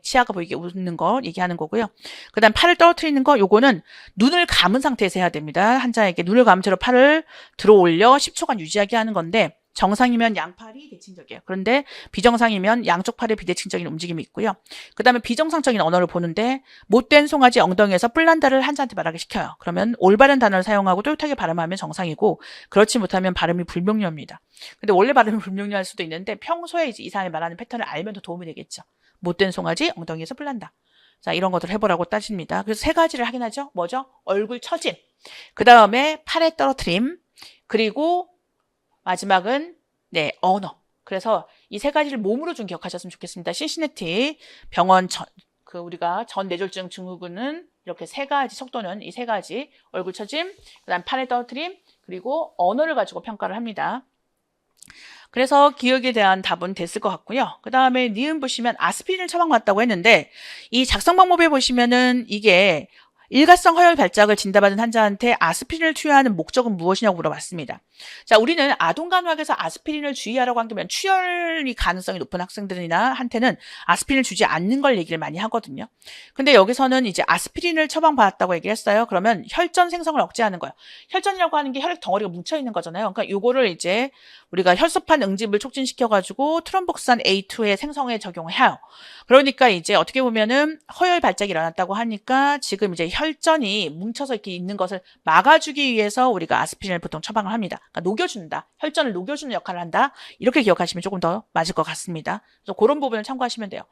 치아가 보이게 웃는 거 얘기하는 거고요. 그 다음 팔을 떨어뜨리는 거 요거는 눈을 감은 상태에서 해야 됩니다. 환자에게 눈을 감은 채로 팔을 들어 올려 10초간 유지하게 하는 건데 정상이면 양팔이 대칭적이에요. 그런데 비정상이면 양쪽 팔의 비대칭적인 움직임이 있고요. 그 다음에 비정상적인 언어를 보는데 못된 송아지 엉덩이에서 뿔난다를 환자한테 말하게 시켜요. 그러면 올바른 단어를 사용하고 또렷하게 발음하면 정상이고 그렇지 못하면 발음이 불명료합니다. 근데 원래 발음이 불명료할 수도 있는데 평소에 이제 이 사람이 말하는 패턴을 알면 더 도움이 되겠죠. 못된 송아지 엉덩이에서 뿔난다. 자, 이런 것들을 해보라고 따집니다. 그래서 3가지를 확인하죠. 뭐죠? 얼굴 처짐, 그 다음에 팔에 떨어뜨림, 그리고 마지막은 언어. 그래서 이 3가지를 몸으로 좀 기억하셨으면 좋겠습니다. 신시내티 병원 우리가 전 뇌졸중 증후군은 이렇게 세 가지 척도는 이 세 가지 얼굴 처짐, 그다음 팔의 떨어뜨림, 그리고 언어를 가지고 평가를 합니다. 그래서 기억에 대한 답은 됐을 것 같고요. 그 다음에 니은 보시면 아스피린을 처방받았다고 했는데 이 작성 방법에 보시면은 이게 일가성 허혈 발작을 진단받은 환자한테 아스피린을 투여하는 목적은 무엇이냐고 물어봤습니다. 자, 우리는 아동간호학에서 아스피린을 주의하라고 한다면 출혈이 가능성이 높은 학생들이나 한테는 아스피린을 주지 않는 걸 얘기를 많이 하거든요. 근데 여기서는 이제 아스피린을 처방받았다고 얘기를 했어요. 그러면 혈전 생성을 억제하는 거예요. 혈전이라고 하는 게 혈액 덩어리가 뭉쳐 있는 거잖아요. 그러니까 요거를 이제 우리가 혈소판 응집을 촉진시켜가지고 트롬복산 A2의 생성에 적용을 해요. 그러니까 이제 어떻게 보면은 허혈 발작이 일어났다고 하니까 지금 이제 혈전이 뭉쳐서 이렇게 있는 것을 막아주기 위해서 우리가 아스피린을 보통 처방을 합니다. 그러니까 녹여준다. 혈전을 녹여주는 역할을 한다. 이렇게 기억하시면 조금 더 맞을 것 같습니다. 그래서 그런 부분을 참고하시면 돼요.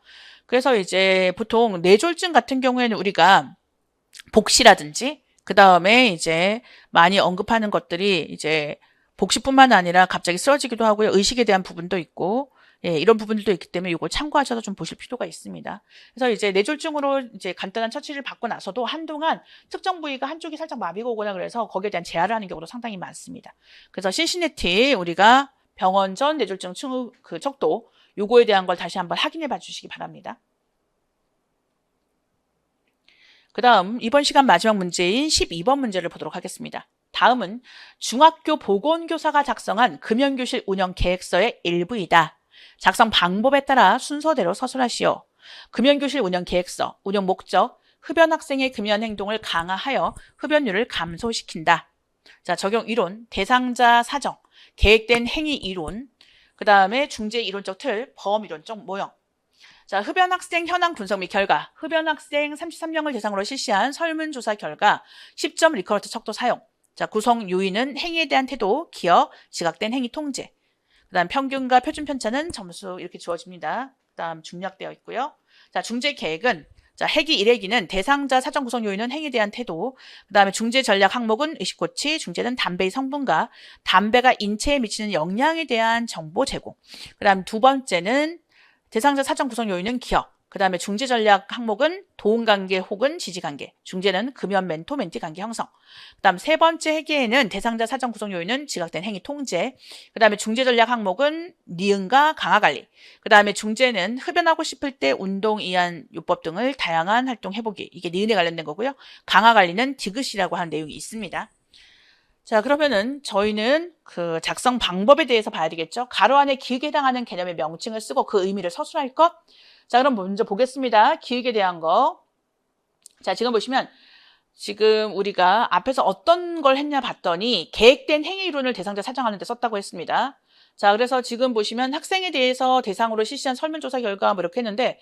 그래서 이제 보통 뇌졸중 같은 경우에는 우리가 복시라든지 그 다음에 이제 많이 언급하는 것들이 이제 복시뿐만 아니라 갑자기 쓰러지기도 하고요. 의식에 대한 부분도 있고, 예, 이런 부분들도 있기 때문에 이걸 참고하셔서 좀 보실 필요가 있습니다. 그래서 이제 뇌졸중으로 이제 간단한 처치를 받고 나서도 한동안 특정 부위가 한쪽이 살짝 마비가 오거나 그래서 거기에 대한 재활을 하는 경우도 상당히 많습니다. 그래서 신시내티 우리가 병원 전 뇌졸중 그 척도 요거에 대한 걸 다시 한번 확인해 봐 주시기 바랍니다. 그 다음 이번 시간 마지막 문제인 12번 문제를 보도록 하겠습니다. 다음은 중학교 보건교사가 작성한 금연교실 운영 계획서의 일부이다. 작성 방법에 따라 순서대로 서술하시오. 금연교실 운영 계획서, 운영 목적, 흡연 학생의 금연 행동을 강화하여 흡연율을 감소시킨다. 자, 적용 이론, 대상자 사정, 계획된 행위 이론, 그 다음에 중재 이론적 틀, 범 이론적 모형. 자, 흡연 학생 현황 분석 및 결과, 흡연 학생 33명을 대상으로 실시한 설문조사 결과, 10점 리커러트 척도 사용. 자, 구성 요인은 행위에 대한 태도, 기억, 지각된 행위 통제. 그 다음 평균과 표준 편차는 점수 이렇게 주어집니다. 그 다음 중략되어 있고요. 자, 중재 계획은 자, 해기 1회기는 대상자 사정 구성 요인은 행위에 대한 태도, 그 다음에 중재 전략 항목은 의식고치, 중재는 담배의 성분과 담배가 인체에 미치는 영향에 대한 정보 제공. 그 다음 두 번째는 대상자 사정 구성 요인은 기억, 그 다음에 중재 전략 항목은 도움관계 혹은 지지관계, 중재는 금연 멘토 멘티 관계 형성. 그 다음 세 번째 회계에는 대상자 사정 구성 요인은 지각된 행위 통제, 그 다음에 중재 전략 항목은 니은과 강화관리, 그 다음에 중재는 흡연하고 싶을 때 운동 이한 요법 등을 다양한 활동 해보기, 이게 니은에 관련된 거고요. 강화관리는 디귿이라고 하는 내용이 있습니다. 자, 그러면은 저희는 그 작성 방법에 대해서 봐야 되겠죠. 가로 안에 기획에 해당하는 개념의 명칭을 쓰고 그 의미를 서술할 것. 자, 그럼 먼저 보겠습니다. 기획에 대한 거. 자, 지금 보시면 지금 우리가 앞에서 어떤 걸 했냐 봤더니 계획된 행위 이론을 대상자 사정하는 데 썼다고 했습니다. 자, 그래서 지금 보시면 학생에 대해서 대상으로 실시한 설문조사 결과 뭐 이렇게 했는데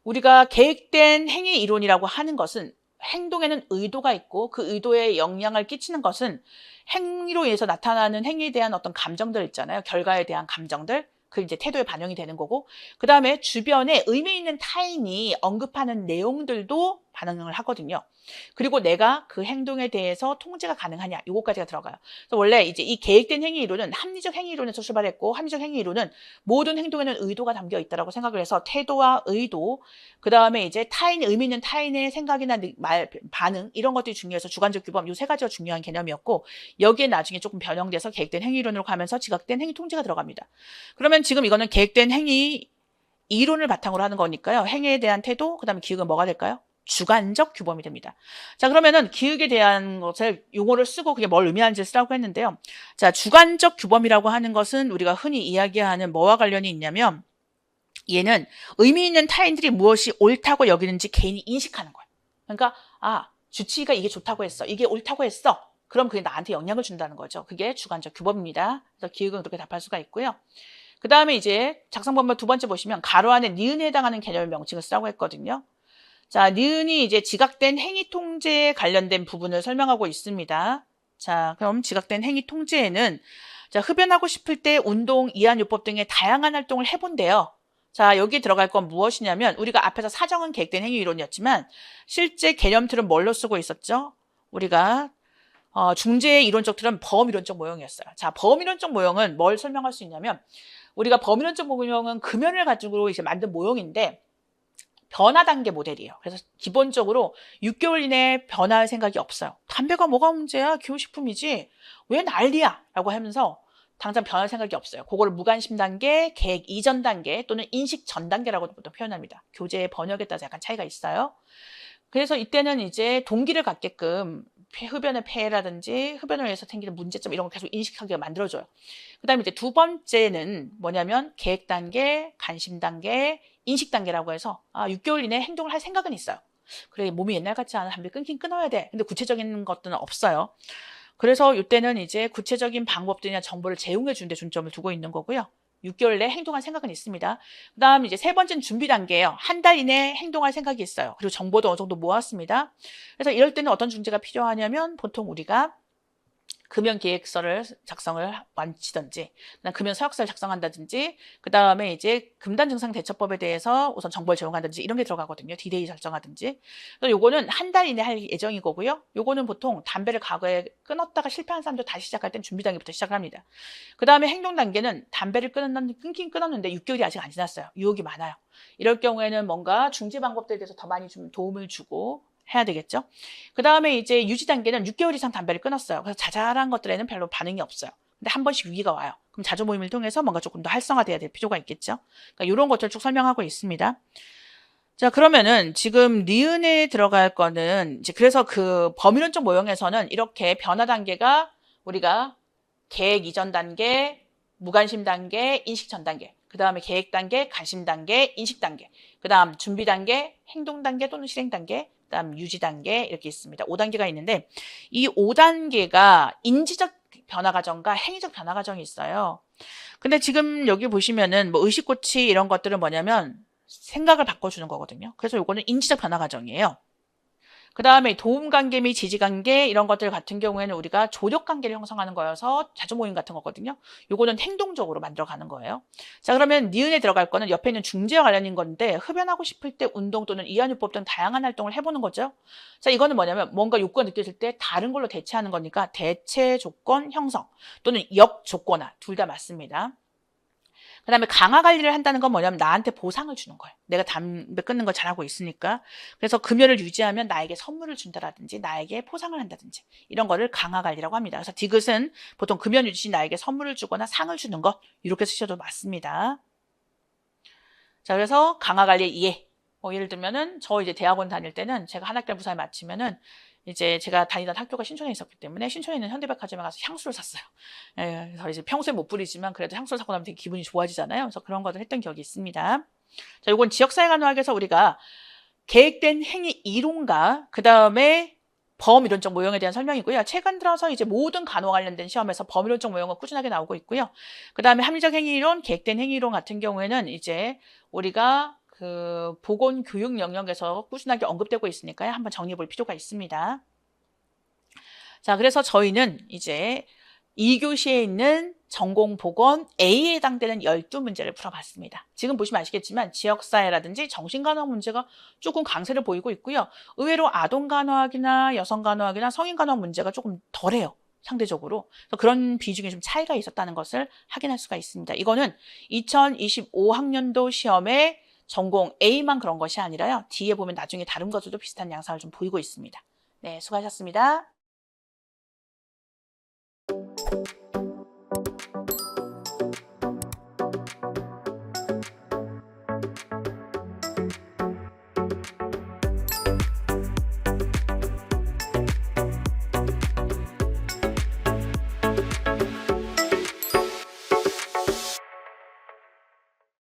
우리가 계획된 행위 이론이라고 하는 것은 행동에는 의도가 있고 그 의도에 영향을 끼치는 것은 행위로 인해서 나타나는 행위에 대한 어떤 감정들 있잖아요. 결과에 대한 감정들. 그 이제 태도에 반영이 되는 거고, 그 다음에 주변에 의미 있는 타인이 언급하는 내용들도 반응을 하거든요. 그리고 내가 그 행동에 대해서 통제가 가능하냐, 요거까지가 들어가요. 그래서 원래 이제 이 계획된 행위 이론은 합리적 행위 이론에서 출발했고, 합리적 행위 이론은 모든 행동에는 의도가 담겨 있다라고 생각을 해서 태도와 의도, 그 다음에 이제 타인, 의미 있는 타인의 생각이나 말, 반응 이런 것들이 중요해서 주관적 규범 요 세 가지가 중요한 개념이었고, 여기에 나중에 조금 변형돼서 계획된 행위 이론으로 가면서 지각된 행위 통제가 들어갑니다. 그러면 지금 이거는 계획된 행위 이론을 바탕으로 하는 거니까요. 행위에 대한 태도, 그 다음에 기획은 뭐가 될까요? 주관적 규범이 됩니다. 자, 그러면은 기획에 대한 것을 용어를 쓰고 그게 뭘 의미하는지 쓰라고 했는데요. 자, 주관적 규범이라고 하는 것은 우리가 흔히 이야기하는 뭐와 관련이 있냐면 얘는 의미 있는 타인들이 무엇이 옳다고 여기는지 개인이 인식하는 거예요. 그러니까 주치의가 이게 좋다고 했어. 이게 옳다고 했어. 그럼 그게 나한테 영향을 준다는 거죠. 그게 주관적 규범입니다. 그래서 기획은 그렇게 답할 수가 있고요. 그 다음에 이제 작성 방법 두 번째 보시면 가로 안에 니은에 해당하는 개념의 명칭을 쓰라고 했거든요. 자, 니은이 이제 지각된 행위 통제에 관련된 부분을 설명하고 있습니다. 자, 그럼 지각된 행위 통제에는 자, 흡연하고 싶을 때 운동, 이한요법 등의 다양한 활동을 해본대요. 자, 여기 들어갈 건 무엇이냐면 우리가 앞에서 사정은 계획된 행위 이론이었지만 실제 개념틀은 뭘로 쓰고 있었죠? 우리가 중재의 이론적 틀은 범이론적 모형이었어요. 자, 범이론적 모형은 뭘 설명할 수 있냐면 우리가 범이론적 모형은 금연을 가지고 이제 만든 모형인데 변화 단계 모델이에요. 그래서 기본적으로 6개월 이내에 변화할 생각이 없어요. 담배가 뭐가 문제야? 기호식품이지. 왜 난리야? 라고 하면서 당장 변할 생각이 없어요. 그거를 무관심 단계, 계획 이전 단계 또는 인식 전 단계라고도 보통 표현합니다. 교재의 번역에 따라서 약간 차이가 있어요. 그래서 이때는 이제 동기를 갖게끔 흡연의 폐해라든지 흡연을 위해서 생기는 문제점 이런 거 계속 인식하게 만들어줘요. 그 다음에 이제 두 번째는 뭐냐면 계획 단계, 관심 단계, 인식 단계라고 해서 6개월 이내에 행동을 할 생각은 있어요. 그래, 몸이 옛날 같지 않아. 담배 끊긴 끊어야 돼. 근데 구체적인 것들은 없어요. 그래서 이때는 이제 구체적인 방법들이나 정보를 제공해 주는 데 중점을 두고 있는 거고요. 6개월 내에 행동할 생각은 있습니다. 그 다음 이제 세 번째는 준비 단계예요. 한 달 이내에 행동할 생각이 있어요. 그리고 정보도 어느 정도 모았습니다. 그래서 이럴 때는 어떤 중재가 필요하냐면 보통 우리가 금연 계획서를 작성을 마치든지, 금연 서약서를 작성한다든지, 그 다음에 이제 금단 증상 대처법에 대해서 우선 정보를 제공한다든지 이런 게 들어가거든요. 디데이 설정하든지. 요거는 한 달 이내 할 예정인 거고요. 요거는 보통 담배를 과거에 끊었다가 실패한 사람들 다시 시작할 땐 준비 단계부터 시작을 합니다. 그 다음에 행동 단계는 담배를 끊긴 끊었는데 6개월이 아직 안 지났어요. 유혹이 많아요. 이럴 경우에는 뭔가 중재 방법들에 대해서 더 많이 좀 도움을 주고 해야 되겠죠. 그 다음에 이제 유지 단계는 6개월 이상 담배를 끊었어요. 그래서 자잘한 것들에는 별로 반응이 없어요. 근데 한 번씩 위기가 와요. 그럼 자조 모임을 통해서 뭔가 조금 더 활성화돼야 될 필요가 있겠죠. 그러니까 이런 것들을 쭉 설명하고 있습니다. 자, 그러면은 지금 니은에 들어갈 거는 이제 그래서 그 범위론적 모형에서는 이렇게 변화 단계가 우리가 계획 이전 단계, 무관심 단계, 인식 전 단계, 그 다음에 계획 단계, 관심 단계, 인식 단계, 그 다음 준비 단계, 행동 단계 또는 실행 단계, 그 다음 유지 단계 이렇게 있습니다. 5단계가 있는데 이 5단계가 인지적 변화 과정과 행위적 변화 과정이 있어요. 근데 지금 여기 보시면은 뭐 의식고치 이런 것들은 뭐냐면 생각을 바꿔주는 거거든요. 그래서 요거는 인지적 변화 과정이에요. 그 다음에 도움관계 및 지지관계 이런 것들 같은 경우에는 우리가 조력관계를 형성하는 거여서 자조모임 같은 거거든요. 요거는 행동적으로 만들어가는 거예요. 자, 그러면 니은에 들어갈 거는 옆에 있는 중재와 관련인 건데 흡연하고 싶을 때 운동 또는 이완요법 등 다양한 활동을 해보는 거죠. 자, 이거는 뭐냐면 뭔가 욕구가 느껴질 때 다른 걸로 대체하는 거니까 대체 조건 형성 또는 역조건화 둘 다 맞습니다. 그 다음에 강화 관리를 한다는 건 뭐냐면 나한테 보상을 주는 거예요. 내가 담배 끊는 걸 잘하고 있으니까. 그래서 금연을 유지하면 나에게 선물을 준다라든지 나에게 포상을 한다든지 이런 거를 강화 관리라고 합니다. 그래서 디귿은 보통 금연 유지 시 나에게 선물을 주거나 상을 주는 것 이렇게 쓰셔도 맞습니다. 자, 그래서 강화 관리의 이해. 예를 들면은 저 이제 대학원 다닐 때는 제가 한 학기를 무사히 마치면은 이제 제가 다니던 학교가 신촌에 있었기 때문에 신촌에 있는 현대백화점에 가서 향수를 샀어요. 예, 그래서 이제 평소에 못 뿌리지만 그래도 향수를 사고 나면 되게 기분이 좋아지잖아요. 그래서 그런 것을 했던 기억이 있습니다. 자, 이건 지역사회간호학에서 우리가 계획된 행위 이론과 그 다음에 범이론적 모형에 대한 설명이고요. 최근 들어서 이제 모든 간호 관련된 시험에서 범이론적 모형은 꾸준하게 나오고 있고요. 그 다음에 합리적 행위이론, 계획된 행위이론 같은 경우에는 이제 우리가 그 보건교육 영역에서 꾸준하게 언급되고 있으니까요. 한번 정리해 볼 필요가 있습니다. 자, 그래서 저희는 이제 2교시에 있는 전공보건 A에 해당되는 12문제를 풀어봤습니다. 지금 보시면 아시겠지만 지역사회라든지 정신간호학 문제가 조금 강세를 보이고 있고요. 의외로 아동간호학이나 여성간호학이나 성인간호학 문제가 조금 덜해요. 상대적으로. 그래서 그런 비중이 좀 차이가 있었다는 것을 확인할 수가 있습니다. 이거는 2025학년도 시험에 전공 A만 그런 것이 아니라요. 뒤에 보면 나중에 다른 것들도 비슷한 양상을 좀 보이고 있습니다. 네, 수고하셨습니다.